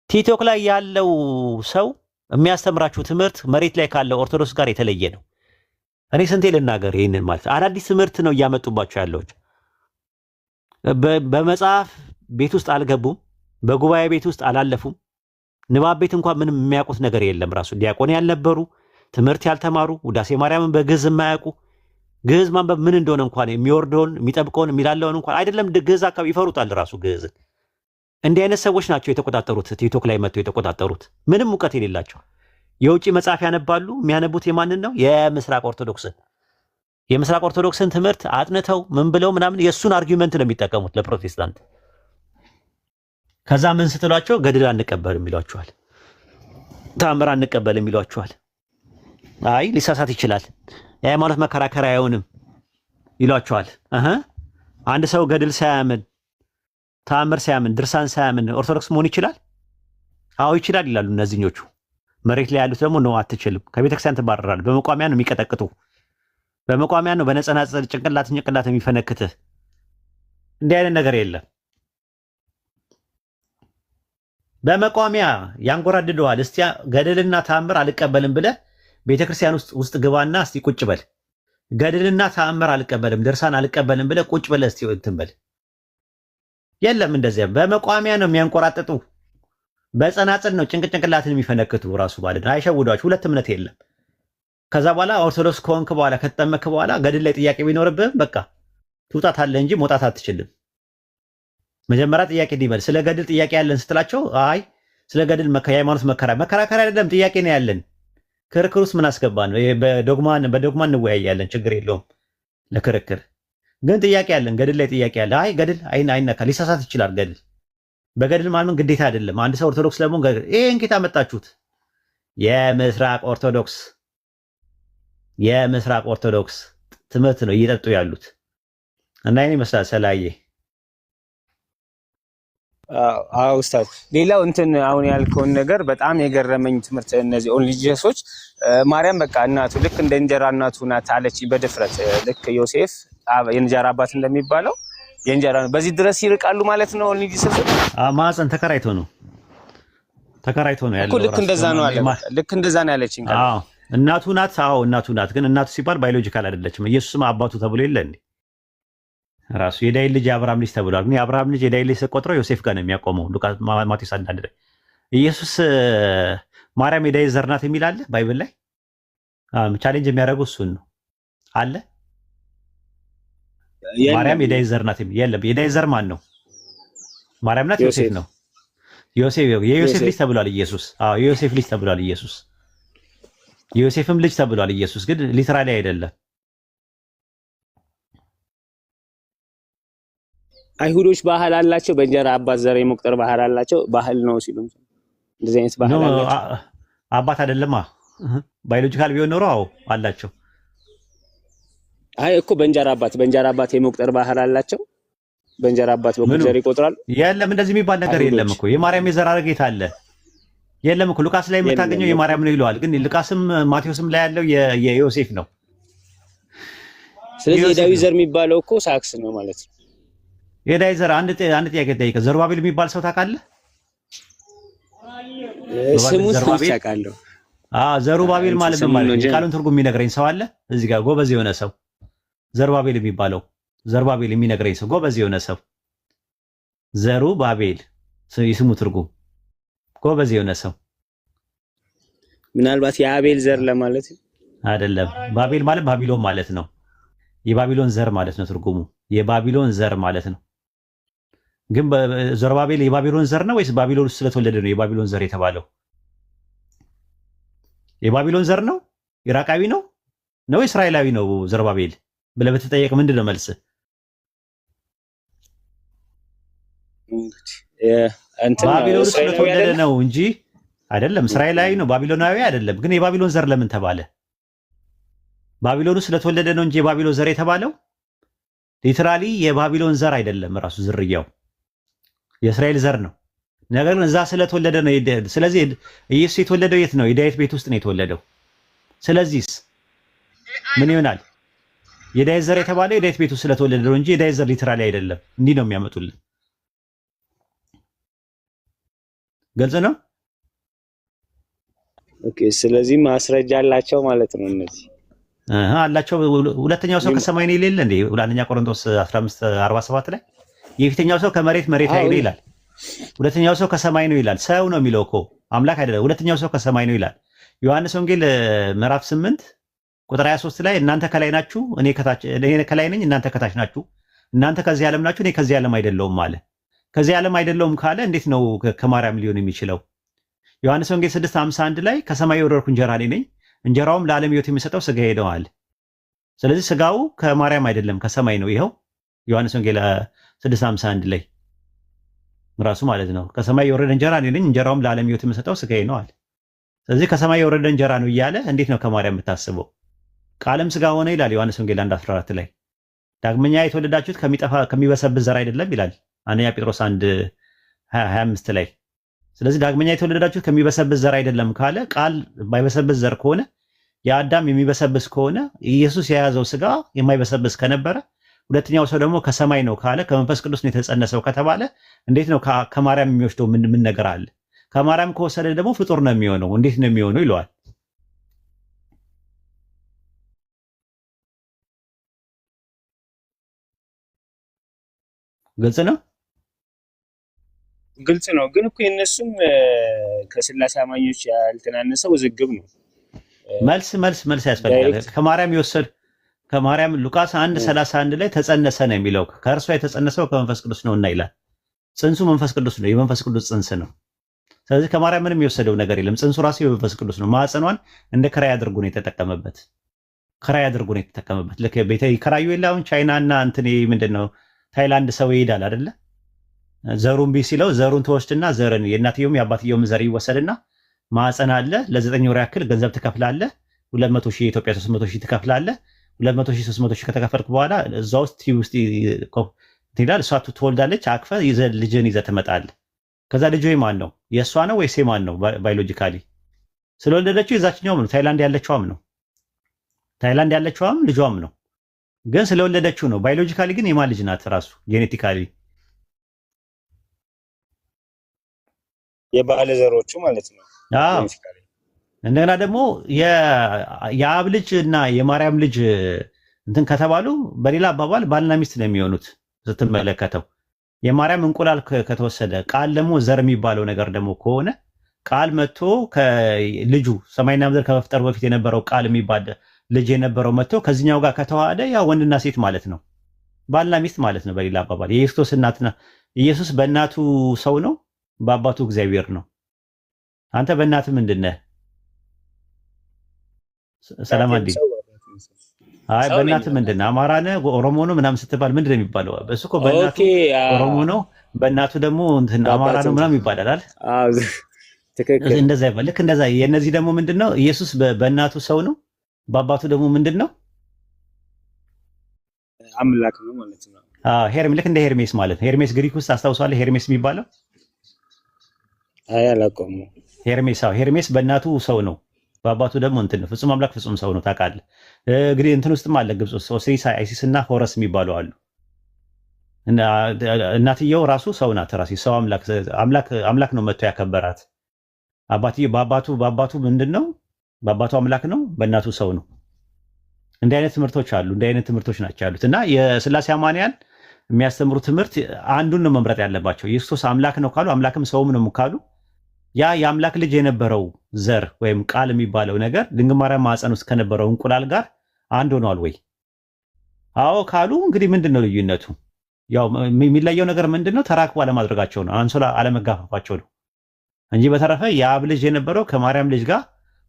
ቲክቶክ ላይ ያለው ሰው የሚያስተምራችሁ ትምህርት መሬት ላይ ካለው ኦርቶዶክስ ጋር የተለየ ነው። እኔ ስንቴ ልናገር ይህንን ማለት አዳዲስ ትምህርት ነው እያመጡባቸው ያለዎች። በመጽሐፍ ቤት ውስጥ አልገቡም፣ በጉባኤ ቤት ውስጥ አላለፉም። ንባብ ቤት እንኳን ምንም የሚያውቁት ነገር የለም። ራሱ ዲያቆን ያልነበሩ፣ ትምህርት ያልተማሩ፣ ውዳሴ ማርያምን በግዕዝ የማያውቁ፣ ግዕዝ ማንበብ ምን እንደሆነ እንኳን የሚወርደውን የሚጠብቀውን የሚላለውን እንኳን አይደለም ግዕዝ አካባቢ ይፈሩታል ራሱ ግዕዝን። እንዲህ አይነት ሰዎች ናቸው የተቆጣጠሩት፣ ቲክቶክ ላይ መጥተው የተቆጣጠሩት፣ ምንም እውቀት የሌላቸው። የውጭ መጽሐፍ ያነባሉ። የሚያነቡት የማንን ነው? የምስራቅ ኦርቶዶክስን። የምስራቅ ኦርቶዶክስን ትምህርት አጥንተው ምን ብለው ምናምን የእሱን አርጊመንት ነው የሚጠቀሙት ለፕሮቴስታንት። ከዛ ምን ስትሏቸው ገድል አንቀበልም ይሏቸዋል፣ ተአምር አንቀበልም ይሏቸዋል። አይ ሊሳሳት ይችላል፣ የሃይማኖት መከራከሪያ አይሆንም ይሏቸዋል። አንድ ሰው ገድል ሳያምን ተአምር ሳያምን ድርሳን ሳያምን ኦርቶዶክስ መሆን ይችላል? አዎ ይችላል ይላሉ እነዚህኞቹ። መሬት ላይ ያሉት ደግሞ ነው አትችልም፣ ከቤተክርስቲያን ትባረራል። በመቋሚያ ነው የሚቀጠቅጡ፣ በመቋሚያ ነው በነጸናጸል ጭንቅላት የሚፈነክትህ። እንዲህ አይነት ነገር የለም። በመቋሚያ ያንጎራድደዋል። እስቲ ገድልና ተአምር አልቀበልም ብለህ ቤተክርስቲያን ውስጥ ግባና እስቲ ቁጭ በል። ገድልና ተአምር አልቀበልም ድርሳን አልቀበልም ብለህ ቁጭ ብለህ እስቲ እንትን በል። የለም እንደዚያ በመቋሚያ ነው የሚያንቆራጥጡ። በጸናጽል ነው ጭንቅላትን የሚፈነክቱ ራሱ ማለት ነው። አይሸውዷችሁ። ሁለት እምነት የለም። ከዛ በኋላ ኦርቶዶክስ ከሆንክ በኋላ ከተጠመክ በኋላ ገድል ላይ ጥያቄ ቢኖርብህ በቃ ትውጣታለህ እንጂ መውጣት አትችልም። መጀመሪያ ጥያቄ እንዲበል ስለ ገድል ጥያቄ ያለን ስትላቸው አይ ስለ ገድል የሃይማኖት መከራከሪያ አይደለም ጥያቄ ነው ያለን። ክርክር ውስጥ ምን አስገባን? በዶግማ እንወያያለን፣ ችግር የለውም ለክርክር። ግን ጥያቄ ያለን ገድል ላይ ጥያቄ ያለ አይ ገድል አይነካ፣ ሊሳሳት ይችላል። ገድል በገድል ማመን ግዴታ አይደለም። አንድ ሰው ኦርቶዶክስ ለመሆን ገድል ይሄን ጌታ መጣችሁት። የምስራቅ ኦርቶዶክስ ትምህርት ነው እየጠጡ ያሉት እና ይሄን ይመስላል ሰላዬ። አዎ ኡስታዝ፣ ሌላው እንትን አሁን ያልከውን ነገር በጣም የገረመኝ ትምህርት እነዚህ ኦንሊ ጂሰሶች ማርያም በቃ እናቱ ልክ እንደ እንጀራ እናቱ ናት አለች በድፍረት። ልክ ዮሴፍ የእንጀራ አባት እንደሚባለው የእንጀራ ነው። በዚህ ድረስ ይርቃሉ ማለት ነው ኦንሊ ጂሰሶች። ማህፀን ተከራይቶ ነው ያለው። ልክ እንደዛ ነው አለ። ልክ እንደዛ ነው ያለችኝ። አዎ እናቱ ናት። አዎ እናቱ ናት። ግን እናቱ ሲባል ባዮሎጂካል አይደለችም። ኢየሱስም አባቱ ተብሎ የለ እንዴ? ራሱ የዳዊት ልጅ የአብርሃም ልጅ ተብሏል። ግን የአብርሃም ልጅ የዳዊት ልጅ ተቆጥረው ዮሴፍ ጋር ነው የሚያቆመው። ሉቃስ ማቴዎስ 1 ላይ ኢየሱስ ማርያም የዳዊት ዘር ናት የሚል አለ ባይብል ላይ። ቻሌንጅ የሚያደርገው እሱን ነው አለ። ማርያም የዳዊት ዘር ናት የሚል የለም። የዳዊት ዘር ማን ነው? ማርያም ናት? ዮሴፍ ነው? የዮሴፍ ልጅ ተብሏል ኢየሱስ። አዎ የዮሴፍ ልጅ ተብሏል ኢየሱስ። የዮሴፍም ልጅ ተብሏል ኢየሱስ። ግን ሊትራሊ አይደለም። አይሁዶች ባህል አላቸው፣ በእንጀራ አባት ዘር የመቁጠር ባህል አላቸው። ባህል ነው ሲሉ እንደዚህ አይነት ባህል አላቸው። አባት አይደለማ። ባዮሎጂካል ቢሆን ኖሮ አዎ አላቸው። አይ እኮ በእንጀራ አባት የመቁጠር ባህል አላቸው። በእንጀራ አባት በኩል ዘር ይቆጥራሉ። የለም እንደዚህ የሚባል ነገር የለም እኮ። የማርያም የዘር ሐረግ አለ የለም እኮ። ሉቃስ ላይ የምታገኘው የማርያም ነው ይለዋል። ግን ሉቃስም ማቴዎስም ላይ ያለው የዮሴፍ ነው። ስለዚህ የዳዊት ዘር የሚባለው እኮ ሳክስ ነው ማለት ነው። የዳዊት ዘር አንድ ጥያቄ ጠይቀህ ዘሩባቤል የሚባል ሰው ታውቃለህ? ስሙን ታውቃለህ? ዘሩባቤል ማለት ነው ማለት የቃሉን ትርጉም የሚነግረኝ ሰው አለ እዚህ ጋር ጎበዝ የሆነ ሰው። ዘሩባቤል የሚባለው ዘሩባቤል የሚነግረኝ ሰው ጎበዝ የሆነ ሰው። ዘሩባቤል የስሙ ትርጉም ጎበዝ የሆነ ሰው። ምናልባት የአቤል ዘር ለማለት አይደለም። ባቤል ማለት ባቢሎን ማለት ነው። የባቢሎን ዘር ማለት ነው ትርጉሙ። የባቢሎን ዘር ማለት ነው። ግን ዘሩባቤል የባቢሎን ዘር ነው ወይስ ባቢሎን ውስጥ ስለተወለደ ነው የባቢሎን ዘር የተባለው? የባቢሎን ዘር ነው? ኢራቃዊ ነው ነው እስራኤላዊ ነው ዘሩባቤል ብለህ ብትጠየቅ ምንድን ነው መልስ? ባቢሎን ውስጥ ስለተወለደ ነው እንጂ አይደለም። እስራኤላዊ ነው፣ ባቢሎናዊ አይደለም። ግን የባቢሎን ዘር ለምን ተባለ? ባቢሎን ውስጥ ስለተወለደ ነው እንጂ የባቢሎን ዘር የተባለው ሊትራሊ የባቢሎን ዘር አይደለም። ራሱ ዝርያው የእስራኤል ዘር ነው። ነገር ግን እዛ ስለተወለደ ነው። ስለዚህ ኢየሱስ የተወለደው የት ነው? የዳዊት ቤት ውስጥ ነው የተወለደው። ስለዚህስ ምን ይሆናል? የዳዊት ዘር የተባለው የዳዊት ቤት ውስጥ ስለተወለደ ነው እንጂ የዳዊት ዘር ሊትራሊ አይደለም። እንዲህ ነው የሚያመጡልን። ግልጽ ነው። ኦኬ። ስለዚህ ማስረጃ አላቸው ማለት ነው እነዚህ አላቸው። ሁለተኛው ሰው ከሰማይ ነው ይላል እንዴ? ሁለተኛ ቆሮንቶስ 15:47 ላይ የፊተኛው ሰው ከመሬት ኃይል ይላል። ሁለተኛው ሰው ከሰማይ ነው ይላል። ሰው ነው የሚለው እኮ አምላክ አይደለም። ሁለተኛው ሰው ከሰማይ ነው ይላል። ዮሐንስ ወንጌል ምዕራፍ 8 ቁጥር 23 ላይ እናንተ ከላይ ናችሁ፣ እኔ ከላይ ነኝ፣ እናንተ ከታች ናችሁ። እናንተ ከዚህ ዓለም ናችሁ፣ እኔ ከዚህ ዓለም አይደለሁም አለ። ከዚህ ዓለም አይደለሁም ካለ እንዴት ነው ከማርያም ሊሆን የሚችለው? ዮሐንስ ወንጌል 6:51 ላይ ከሰማይ የወረድኩ እንጀራ እኔ ነኝ፣ እንጀራውም ለዓለም ሕይወት የሚሰጠው ስጋዬ ነው አለ። ስለዚህ ስጋው ከማርያም አይደለም ከሰማይ ነው። ይኸው ዮሐንስ ወንጌል 6:51 ላይ ራሱ ማለት ነው። ከሰማይ የወረደ እንጀራ እኔ ነኝ፣ እንጀራውም ለዓለም ሕይወት የሚሰጠው ስጋዬ ነው አለ። ስለዚህ ከሰማይ የወረደ እንጀራ ነው እያለ እንዴት ነው ከማርያም የምታስበው? ቃልም ስጋ ሆነ ይላል ዮሐንስ ወንጌል 1:14 ላይ። ዳግመኛ የተወለዳችሁት ከሚጠፋ ከሚበሰብስ ዘር አይደለም ይላል አንደኛ ጴጥሮስ 1:25 ላይ። ስለዚህ ዳግመኛ የተወለዳችሁት ከሚበሰብስ ዘር አይደለም ካለ ቃል ባይበሰብስ ዘር ከሆነ የአዳም የሚበሰብስ ከሆነ ኢየሱስ የያዘው ስጋ የማይበሰብስ ከነበረ ሁለተኛው ሰው ደግሞ ከሰማይ ነው ካለ ከመንፈስ ቅዱስ ነው የተጸነሰው ከተባለ እንዴት ነው ከማርያም የሚወስደው ምን ነገር አለ? ከማርያም ከወሰደ ደግሞ ፍጡር ነው የሚሆነው። እንዴት ነው የሚሆነው ይለዋል። ግልጽ ነው ግልጽ ነው። ግን እኮ የነሱም ከስላሴ አማኞች ያልተናነሰ ውዝግብ ነው። መልስ ያስፈልጋል። ከማርያም ይወሰድ ከማርያም ሉቃስ 1:31 ላይ ተጸነሰ ነው የሚለው። ከእርሷ የተጸነሰው ከመንፈስ ቅዱስ ነውና ይላል። ጽንሱ መንፈስ ቅዱስ ነው፣ የመንፈስ ቅዱስ ጽንስ ነው። ስለዚህ ከማርያም ምንም የወሰደው ነገር የለም። ጽንሱ ራሱ የመንፈስ ቅዱስ ነው። ማዕፀኗን እንደ ክራይ አድርጎ ነው የተጠቀመበት። ልክ ቤተ ይከራዩ የለ አሁን ቻይናና እንትን ምንድነው ታይላንድ ሰው ይሄዳል አይደለ? ዘሩን ቢ ሲለው ዘሩን ተወስድና ዘርን የእናትየውም የአባትየውም ዘር ይወሰድና ማዕፀን አለ ለ9 ወር ያክል ገንዘብ ትከፍላለህ። 200,000 የኢትዮጵያ 300,000 ትከፍላለህ። 200,000 300,000 ከተከፈልክ በኋላ እዛ ውስጥ ትሄዳለህ። እሷ ትወልዳለች። አቅፈህ ልጅህን ይዘህ ትመጣለህ። ከዛ ልጁ የማን ነው? የእሷ ነው ወይስ የማን ነው? ባዮሎጂካሊ ስለወለደችው የዛችኛውም ነው። ታይላንድ ያለችውም ልጇም ነው። ግን ስለወለደችው ነው። ባዮሎጂካሊ ግን የማን ልጅ ናት? ራሱ ጄኔቲካሊ የባለ ዘሮቹ ማለት ነው። አዎ። እንደገና ደግሞ የአብ ልጅ እና የማርያም ልጅ እንትን ከተባሉ በሌላ አባባል ባልና ሚስት ነው የሚሆኑት። ስትመለከተው የማርያም እንቁላል ከተወሰደ ቃል ደግሞ ዘር የሚባለው ነገር ደግሞ ከሆነ ቃል መጥቶ ከልጁ ሰማይና ምድር ከመፍጠሩ በፊት የነበረው ቃል የሚባል ልጅ የነበረው መጥቶ ከዚህኛው ጋር ከተዋሃደ ያ ወንድና ሴት ማለት ነው፣ ባልና ሚስት ማለት ነው። በሌላ አባባል የክርስቶስ እናትና ኢየሱስ በእናቱ ሰው ነው፣ በአባቱ እግዚአብሔር ነው። አንተ በእናትህ ምንድን ነህ? ሰላም አዲ አይ በእናትህ ምንድን ነህ? አማራ ነህ? ኦሮሞ ነው ምናምን ስትባል ምንድን ነው የሚባለው? እሱ እኮ በእናቱ ኦሮሞ ነው፣ በእናቱ ደግሞ እንትን አማራ ነው ምናምን ይባላል አይደል? አዎ ትክክል። እንደዛ ይባል። ልክ እንደዛ የነዚህ ደግሞ ምንድነው? ኢየሱስ በእናቱ ሰው ነው፣ በአባቱ ደግሞ ምንድነው? አምላክ ነው ማለት ነው። ልክ እንደ ሄርሜስ ማለት ነው። ሄርሜስ ግሪክ ውስጥ አስታውሳለህ? ሄርሜስ የሚባለው አይ አላውቀውም። ሄርሜስ በእናቱ ሰው ነው፣ በአባቱ ደግሞ እንትን ነው። ፍጹም አምላክ ፍጹም ሰው ነው። ታውቃለህ? እንግዲህ እንትን ውስጥም አለ ግብጽ ውስጥ ኦሲሪስ አይሲስ እና ሆረስ የሚባሉ አሉ። እናትየው ራሱ ሰው ናት። ራሱ ሰው አምላክ ነው መጥቶ ያከበራት። በአባቱ ምንድን ነው? በአባቱ አምላክ ነው፣ በእናቱ ሰው ነው። እንዲህ አይነት ትምህርቶች አሉ። እንዲህ አይነት ትምህርቶች ናቸው ያሉት እና የስላሴ አማንያን የሚያስተምሩ ትምህርት አንዱን ነው መምረጥ ያለባቸው። ኢየሱስ አምላክ ነው ካሉ አምላክም ሰውም ነው ካሉ ያ የአምላክ ልጅ የነበረው ዘር ወይም ቃል የሚባለው ነገር ድንግል ማርያም ማዕፀን ውስጥ ከነበረው እንቁላል ጋር አንድ ሆኗል ወይ? አዎ ካሉ እንግዲህ ምንድነው ልዩነቱ? ያው የሚለየው ነገር ምንድነው? ተራክቦ አለማድረጋቸው ነው፣ አንሶላ አለመጋፈፋቸው ነው እንጂ በተረፈ የአብ ልጅ የነበረው ከማርያም ልጅ ጋር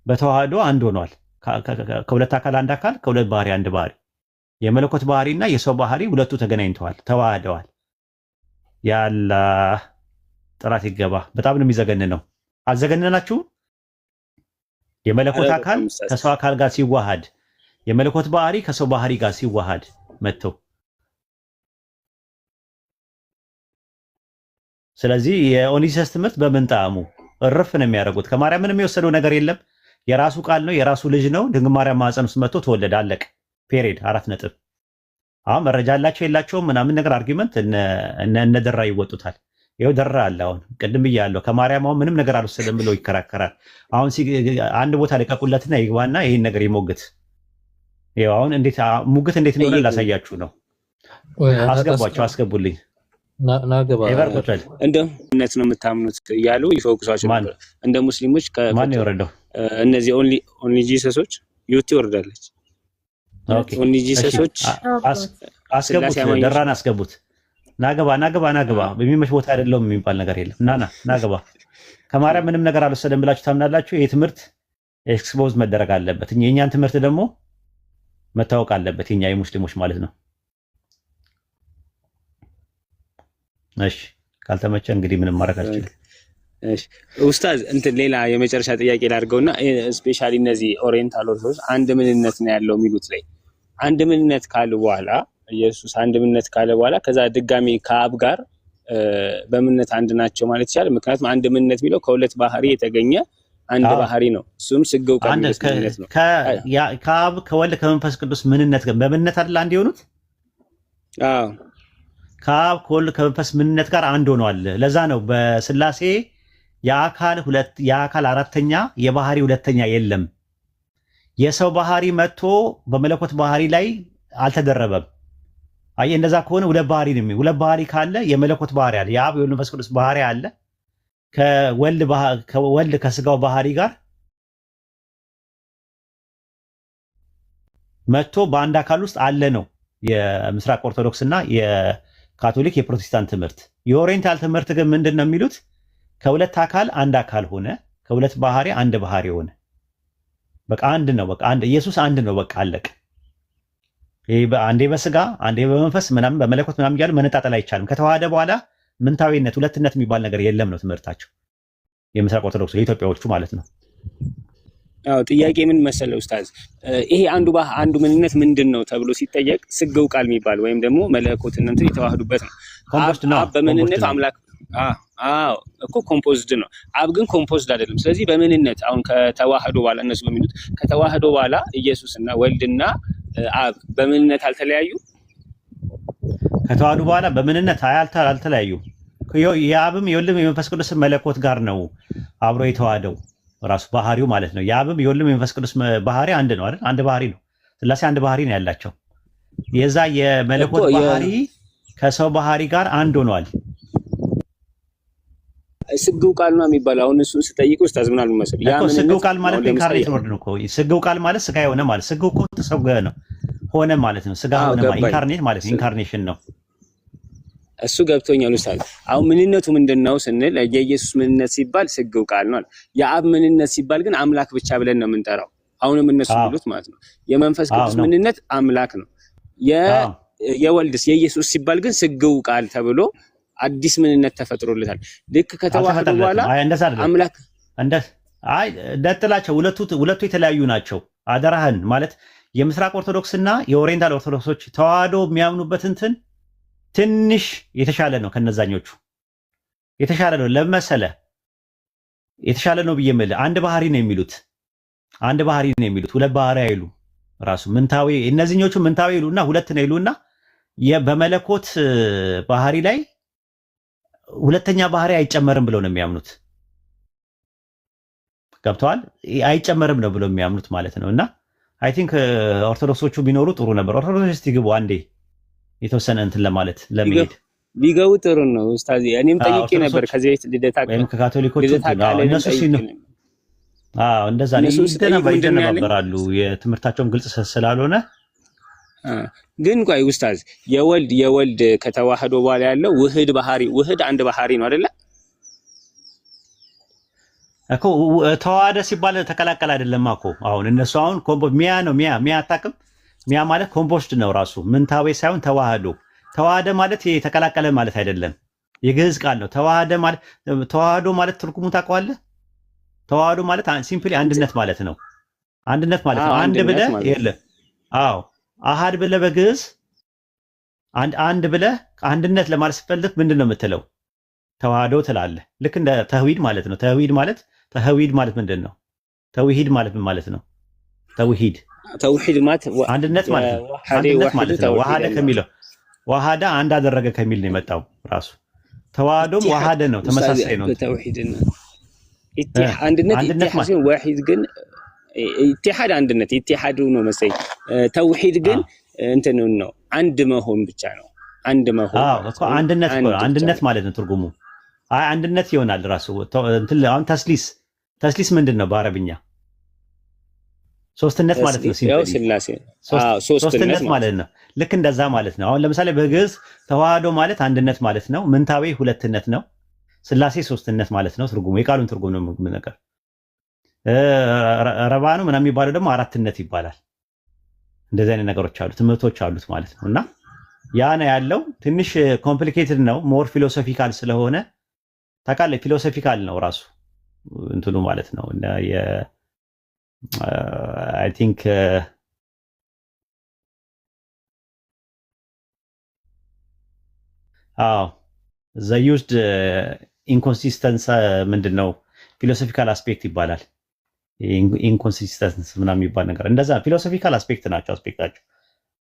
በተዋህዶ አንድ ሆኗል። ከሁለት አካል አንድ አካል፣ ከሁለት ባህሪ አንድ ባህሪ፣ የመለኮት ባህሪና የሰው ባህሪ ሁለቱ ተገናኝተዋል፣ ተዋህደዋል። ያላ ጥራት ይገባ። በጣም ነው የሚዘገንነው። አልዘገነናችሁም? የመለኮት አካል ከሰው አካል ጋር ሲዋሃድ፣ የመለኮት ባህሪ ከሰው ባህሪ ጋር ሲዋሃድ መጥተው ስለዚህ የኦኒሲስ ትምህርት በምን ጣዕሙ እርፍ ነው የሚያደርጉት። ከማርያም ምንም የወሰደው ነገር የለም። የራሱ ቃል ነው፣ የራሱ ልጅ ነው። ድንግል ማርያም ማዕፀን ውስጥ መጥቶ ተወለደ። አለቀ። ፔሬድ 4 ነጥብ። አሁን መረጃ አላቸው የላቸውም ምናምን ነገር አርጊመንት እነ ደራ ይወጡታል። ይኸው ደራ አለ። አሁን ቅድም ብያለሁ ከማርያም አሁን ምንም ነገር አልወሰደም ብሎ ይከራከራል። አሁን አንድ ቦታ ልቀቁለትና ይግባና ይህን ነገር ይሞግት። ይኸው አሁን ሙግት እንዴት እንደሆነ ላሳያችሁ ነው። አስገቧቸው፣ አስገቡልኝ። እንደነት ነው የምታምኑት እያሉ ይፈውቅሷቸው ነበር። እንደ ሙስሊሞች ማን የወረደው? እነዚህ ኦንሊ ጂሰሶች ዩቲ ወርዳለች። ኦንሊ ጂሰሶች አስገቡት፣ ደራን አስገቡት። ናገባ በሚመች ቦታ አይደለም የሚባል ነገር የለም። ናገባ ከማርያም ምንም ነገር አልወሰደም ብላችሁ ታምናላችሁ? ይህ ትምህርት ኤክስፖዝ መደረግ አለበት። የእኛን ትምህርት ደግሞ መታወቅ አለበት፣ የኛ የሙስሊሞች ማለት ነው። እሺ ካልተመቸ እንግዲህ ምንም ማድረግ አልችልም። እሺ ኡስታዝ እንትን ሌላ የመጨረሻ ጥያቄ ላድርገውና ስፔሻሊ እነዚህ ኦሪየንታል ኦርቶዶክስ አንድ ምንነት ነው ያለው የሚሉት ላይ አንድ ምንነት ካለ በኋላ ኢየሱስ አንድ ምንነት ካለ በኋላ ከዛ ድጋሚ ከአብ ጋር በምንነት አንድ ናቸው ማለት ይችላል። ምክንያቱም አንድ ምንነት የሚለው ከሁለት ባህሪ የተገኘ አንድ ባህሪ ነው። እሱም ስግው ከሚሉት ምንነት ነው። ከአብ ከወልድ ከመንፈስ ቅዱስ ምንነት ጋር በምንነት አይደል አንድ የሆኑት? አዎ ከአብ ከወልድ ከመንፈስ ምንነት ጋር አንድ ሆነዋል። ለዛ ነው በስላሴ የአካል አራተኛ የባህሪ ሁለተኛ የለም። የሰው ባህሪ መጥቶ በመለኮት ባህሪ ላይ አልተደረበም። አይ እንደዛ ከሆነ ሁለት ባህሪ ነው። ሁለት ባህሪ ካለ የመለኮት ባህሪ አለ፣ የአብ የወልድ መንፈስ ቅዱስ ባህሪ አለ። ከወልድ ከስጋው ባህሪ ጋር መጥቶ በአንድ አካል ውስጥ አለ ነው የምስራቅ ኦርቶዶክስ እና የካቶሊክ የፕሮቴስታንት ትምህርት። የኦሪየንታል ትምህርት ግን ምንድን ነው የሚሉት? ከሁለት አካል አንድ አካል ሆነ፣ ከሁለት ባህሪ አንድ ባህሪ ሆነ። በቃ አንድ ነው። በቃ አንድ ኢየሱስ አንድ ነው። በቃ አለቀ። አንዴ በስጋ አንዴ በመንፈስ ምናምን በመለኮት ምናምን እያሉ መነጣጠል አይቻልም። ከተዋሃደ በኋላ ምንታዊነት ሁለትነት የሚባል ነገር የለም ነው ትምህርታቸው የምስራቅ ኦርቶዶክስ የኢትዮጵያዎቹ ማለት ነው። አዎ ጥያቄ ምን መሰለው ኡስታዝ፣ ይሄ አንዱ ምንነት ምንድን ነው ተብሎ ሲጠየቅ ስግው ቃል የሚባል ወይም ደግሞ መለኮትነት የተዋህዱበት ነው። አብ በምንነት አምላክ አዎ እኮ ኮምፖዝድ ነው። አብ ግን ኮምፖዝድ አይደለም። ስለዚህ በምንነት አሁን ከተዋህዶ በኋላ እነሱ በሚሉት ከተዋህዶ በኋላ ኢየሱስና ወልድና አብ በምንነት አልተለያዩ። ከተዋህዶ በኋላ በምንነት አልተለያዩ። የአብም የወልድም የመንፈስ ቅዱስ መለኮት ጋር ነው አብሮ የተዋህደው ራሱ ባህሪው ማለት ነው። የአብም የወልድም የመንፈስ ቅዱስ ባህሪ አንድ ነው አይደል? አንድ ባህሪ ነው። ስላሴ አንድ ባህሪ ነው ያላቸው። የዛ የመለኮት ባህሪ ከሰው ባህሪ ጋር አንድ ሆኗል። ስግው ቃል ነው የሚባለው። አሁን እሱን ስጠይቅ ኡስታዝ ምን አሉ መሰለኝ፣ ያ ምን ስግው ቃል ማለት ኢንካርኔት ወርድ ነው እኮ። ስግው ቃል ማለት ስጋ የሆነ ማለት ስግው እኮ ተሰገ ነው ሆነ ማለት ነው። ስጋ ሆነ ማለት ኢንካርኔት ማለት ኢንካርኔሽን ነው። እሱ ገብቶኛል ኡስታዝ። አሁን ምንነቱ ምንድነው ስንል የኢየሱስ ምንነት ሲባል ስግው ቃል ነው። የአብ ምንነት ሲባል ግን አምላክ ብቻ ብለን ነው የምንጠራው። አሁንም እነሱ ብሉት ማለት ነው። የመንፈስ ቅዱስ ምንነት አምላክ ነው። የወልድስ የኢየሱስ ሲባል ግን ስግው ቃል ተብሎ አዲስ ምንነት ተፈጥሮለታል። ልክ ከተዋህዶ በኋላ አምላክ ደጥላቸው ሁለቱ የተለያዩ ናቸው። አደራህን ማለት የምስራቅ ኦርቶዶክስና የኦሪየንታል ኦርቶዶክሶች ተዋህዶ የሚያምኑበት እንትን ትንሽ የተሻለ ነው። ከነዛኞቹ የተሻለ ነው። ለመሰለ የተሻለ ነው ብዬ የምልህ አንድ ባህሪ ነው የሚሉት። አንድ ባህሪ ነው የሚሉት። ሁለት ባህሪ አይሉ ራሱ ምንታዊ እነዚህኞቹ ምንታዊ ይሉና ሁለት ነው ይሉና በመለኮት ባህሪ ላይ ሁለተኛ ባህሪ አይጨመርም ብለው ነው የሚያምኑት። ገብተዋል? አይጨመርም ነው ብለው የሚያምኑት ማለት ነው። እና አይ ቲንክ ኦርቶዶክሶቹ ቢኖሩ ጥሩ ነበር። ኦርቶዶክስ እስቲ ግቡ አንዴ የተወሰነ እንትን ለማለት ለመሄድ ቢገቡ ጥሩ ነው ኡስታዝ። እኔም ጠይቄ ነበር ከዚህ ቤት ልደታ ወይም ከካቶሊኮቹ እነሱ ሲኑ እንደዛ ነው ይደነበራሉ። የትምህርታቸውም ግልጽ ስላልሆነ ግን ቆይ ኡስታዝ የወልድ ከተዋህዶ በኋላ ያለው ውህድ አንድ ባህሪ ነው አይደለ እኮ። ተዋህደ ሲባል ተቀላቀለ አይደለም እኮ። አሁን እነሱ አሁን ሚያ ነው ሚያ አታውቅም። ሚያ ማለት ኮምፖስት ነው ራሱ ምንታዌ ሳይሆን ተዋህዶ። ተዋህደ ማለት የተቀላቀለ ማለት አይደለም፣ የግዕዝ ቃል ነው። ተዋህዶ ማለት ትርጉሙ ታውቀዋለህ? ተዋህዶ ማለት ሲምፕሊ አንድነት ማለት ነው። አንድነት ማለት ነው። አንድ ብለህ የለ አዎ አሃድ ብለህ በግዕዝ አንድ ብለህ አንድነት ለማለት ስትፈልግ ምንድን ነው የምትለው? ተዋህዶ ትላለህ። ልክ እንደ ተህዊድ ማለት ነው። ተህዊድ ማለት ምንድን ነው? ተውሂድ ማለት ምን ማለት ነው? ተውሂድ ማለት አንድነት ማለት ነው። አንድነት ማለት ነው። ወሃደ ከሚለው ወሃዳ አንድ አደረገ ከሚል ነው የመጣው ራሱ። ተዋህዶም ወሃደ ነው፣ ተመሳሳይ ነው። ተውሂድና አንድነት ማለት ዋሂድ ግን ኢትሃድ አንድነት ኢትሃዱ ነው መሰለኝ። ተውሂድ ግን እንትን ነው አንድ መሆን ብቻ ነው። አንድ መሆን እኮ አንድነት ማለት ነው ትርጉሙ። አንድነት ይሆናል ራሱ እንትን። አሁን ተስሊስ ምንድን ነው በአረብኛ? ሶስትነት ማለት ነው። ስላሴ ሶስትነት ማለት ነው። ልክ እንደዛ ማለት ነው። አሁን ለምሳሌ በግዕዝ ተዋህዶ ማለት አንድነት ማለት ነው። ምንታዌ ሁለትነት ነው። ስላሴ ሶስትነት ማለት ነው። ትርጉሙ የቃሉን ትርጉም ነው ነገር ረባኑ ምናምን የሚባለው ደግሞ አራትነት ይባላል። እንደዚህ አይነት ነገሮች አሉ፣ ትምህርቶች አሉት ማለት ነው። እና ያ ነው ያለው። ትንሽ ኮምፕሊኬትድ ነው፣ ሞር ፊሎሶፊካል ስለሆነ ታውቃለህ ፊሎሶፊካል ነው ራሱ እንትኑ ማለት ነው እና አይ ቲንክ አዎ ዘ ዩዝድ ኢንኮንሲስተንስ ምንድነው ፊሎሶፊካል አስፔክት ይባላል። ኢንኮንሲስተንስ ምናምን የሚባል ነገር እንደዛ ፊሎሶፊካል አስፔክት ናቸው አስፔክታቸው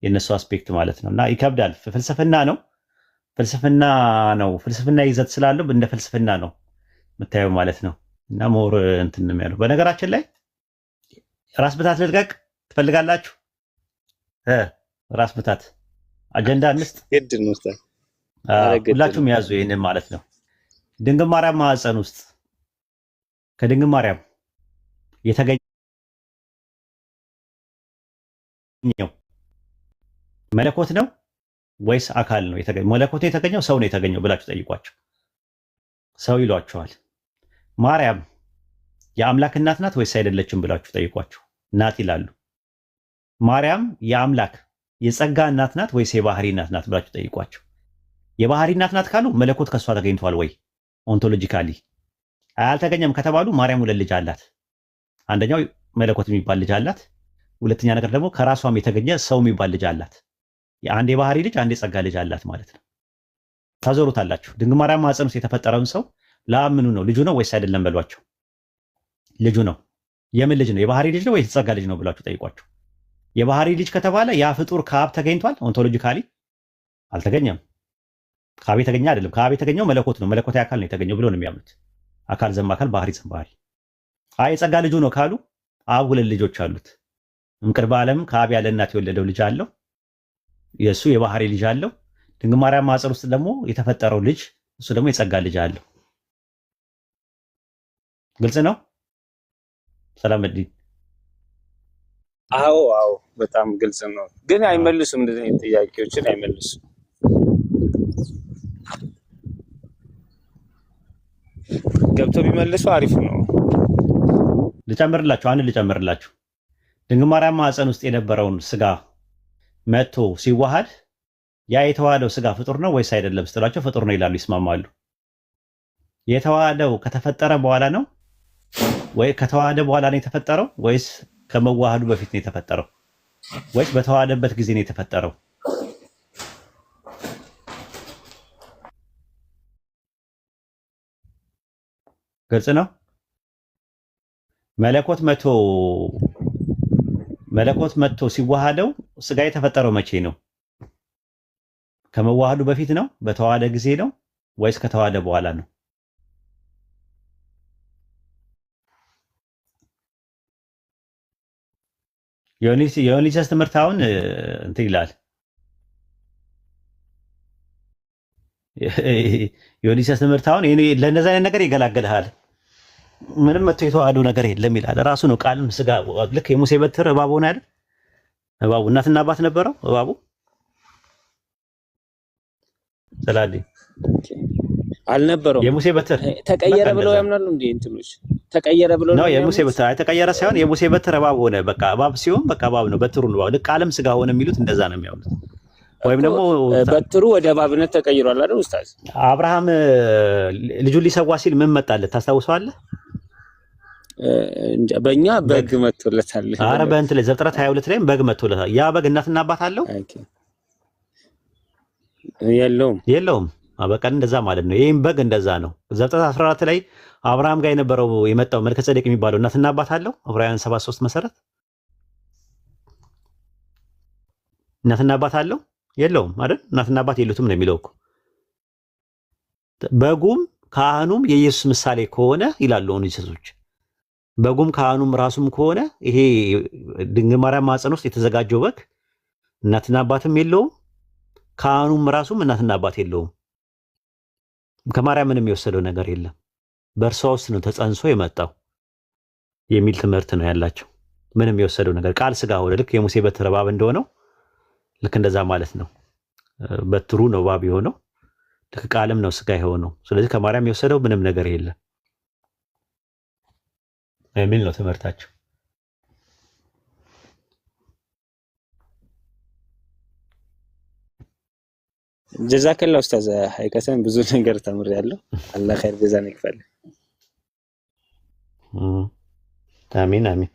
የነሱ አስፔክት ማለት ነው እና ይከብዳል። ፍልስፍና ነው ፍልስፍና ይዘት ስላለው እንደ ፍልስፍና ነው የምታየው ማለት ነው እና ሞር እንትን ነው ያለው። በነገራችን ላይ ራስ ምታት ልልቀቅ ትፈልጋላችሁ? ራስ ምታት አጀንዳ እንስጥ ግድ ነው ሁላችሁም ያዙ ይሄንን ማለት ነው። ድንግል ማርያም ማህፀን ውስጥ ከድንግል ማርያም የተገኘው መለኮት ነው ወይስ አካል ነው የተገኘው? መለኮት የተገኘው ሰው ነው የተገኘው ብላችሁ ጠይቋቸው። ሰው ይሏቸዋል። ማርያም የአምላክ እናት ናት ወይስ አይደለችም ብላችሁ ጠይቋቸው። ናት ይላሉ። ማርያም የአምላክ የጸጋ እናት ናት ወይስ የባህሪ እናት ናት ብላችሁ ጠይቋቸው። የባህሪ እናት ናት ካሉ መለኮት ከሷ ተገኝቷል ወይ? ኦንቶሎጂካሊ አልተገኘም ከተባሉ ማርያም ሁለት ልጅ አላት። አንደኛው መለኮት የሚባል ልጅ አላት። ሁለተኛ ነገር ደግሞ ከራሷም የተገኘ ሰው የሚባል ልጅ አላት። አንድ የባህሪ ልጅ አንድ የጸጋ ልጅ አላት ማለት ነው። ታዞሩታላችሁ። ድንግል ማርያም ማህፀን ውስጥ የተፈጠረውን ሰው ለአምኑ ነው ልጁ ነው ወይስ አይደለም በሏቸው። ልጁ ነው። የምን ልጅ ነው? የባህሪ ልጅ ነው ወይስ የጸጋ ልጅ ነው ብላችሁ ጠይቋቸው። የባህሪ ልጅ ከተባለ ያ ፍጡር ከአብ ተገኝቷል? ኦንቶሎጂካሊ አልተገኘም። ከአብ የተገኘ አይደለም። ከአብ የተገኘው መለኮት ነው። መለኮታዊ አካል ነው የተገኘው ብሎ ነው የሚያምኑት። አካል ዘም አካል፣ ባህሪ ዘም ባህሪ። አይ የጸጋ ልጁ ነው ካሉ አብ ሁለት ልጆች አሉት። እምቅድመ ዓለም ከአብ ያለ እናት የወለደው ልጅ አለው። የእሱ የባህሪ ልጅ አለው። ድንግል ማርያም ማህፀን ውስጥ ደግሞ የተፈጠረው ልጅ እሱ ደግሞ የጸጋ ልጅ አለው። ግልጽ ነው። ሰላም ዲን። አዎ በጣም ግልጽ ነው። ግን አይመልሱም፣ እንደዚህ አይነት ጥያቄዎችን አይመልሱም። ገብቶ ቢመልሱ አሪፍ ነው። ልጨምርላችሁ ድንግል ማርያም ማህፀን ውስጥ የነበረውን ስጋ መጥቶ ሲዋሃድ ያ የተዋሃደው ስጋ ፍጡር ነው ወይስ አይደለም ስትሏቸው ፍጡር ነው ይላሉ፣ ይስማማሉ። የተዋሃደው ከተፈጠረ በኋላ ነው ወይ ከተዋሃደ በኋላ ነው የተፈጠረው ወይስ ከመዋሃዱ በፊት ነው የተፈጠረው ወይስ በተዋሃደበት ጊዜ ነው የተፈጠረው? ግልጽ ነው። መለኮት መጥቶ ሲዋሃደው ስጋ የተፈጠረው መቼ ነው? ከመዋሃዱ በፊት ነው? በተዋሃደ ጊዜ ነው ወይስ ከተዋሃደ በኋላ ነው? የዮኒስ ትምህርት አሁን እንትን ይላል። የዮኒስ ትምህርት አሁን ለነዛ አይነት ነገር ይገላገልሃል። ምንም መጥቶ የተዋሃዱ ነገር የለም ይላል። ራሱ ነው ቃልም ስጋ። ልክ የሙሴ በትር እባቡ ነው አይደል? እባቡ እናትና አባት ነበረው እባቡ ሰላዲ አልነበረውም። የሙሴ በትር ተቀየረ ብለው ያምናሉ እንዴ? እንትኖች ተቀየረ ብለው ነው የሙሴ በትር አይተቀየረ ሳይሆን የሙሴ በትር እባብ ሆነ። በቃ እባብ ሲሆን በቃ እባብ ነው፣ በትሩ ነው። ልክ ቃልም ስጋ ሆነ የሚሉት እንደዛ ነው የሚያምኑት። ወይም ደግሞ በትሩ ወደ እባብነት ተቀይሯል አይደል ኡስታዝ? አብርሃም ልጁን ሊሰዋ ሲል ምን መጣለት ታስታውሰዋለህ? በእኛ በግ መጥቶለታል። አረ በእንትን ላይ ዘፍጥረት 22 ላይም በግ መጥቶለታል። ያ በግ እናትና አባት አለው የለውም? በቃ እንደዛ ማለት ነው። ይህም በግ እንደዛ ነው። ዘፍጥረት 14 ላይ አብርሃም ጋር የመጣው መልከጼዴቅ የሚባለው እናትና አባት አለው? ዕብራውያን 7:3 መሰረት እናትና አባት አለው? የለውም አይደል? እናትና አባት የሉትም ነው የሚለው እኮ። በጉም ካህኑም የኢየሱስ ምሳሌ ከሆነ ይላሉ ኦኒሲሶች። በጉም ካህኑም ራሱም ከሆነ ይሄ ድንግል ማርያም ማህፀን ውስጥ የተዘጋጀው በግ እናትና አባትም የለውም፣ ካህኑም ራሱም እናትና አባት የለውም። ከማርያም ምንም የወሰደው ነገር የለም። በእርሷ ውስጥ ነው ተጸንሶ የመጣው የሚል ትምህርት ነው ያላቸው። ምንም የወሰደው ነገር ቃል ስጋ ሆነ። ልክ የሙሴ በትር እባብ እንደሆነው ልክ እንደዛ ማለት ነው። በትሩ ነው እባብ የሆነው፣ ልክ ቃልም ነው ስጋ የሆነው። ስለዚህ ከማርያም የወሰደው ምንም ነገር የለም የሚል ነው ትምህርታቸው። ጀዛከላ ኡስታዝ ሀይቀተን ብዙ ነገር ተምሬያለሁ። አላህ ኸይር ጀዛን ይክፈል። አሚን አሚን።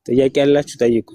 ጥያቄ ያላችሁ ጠይቁ።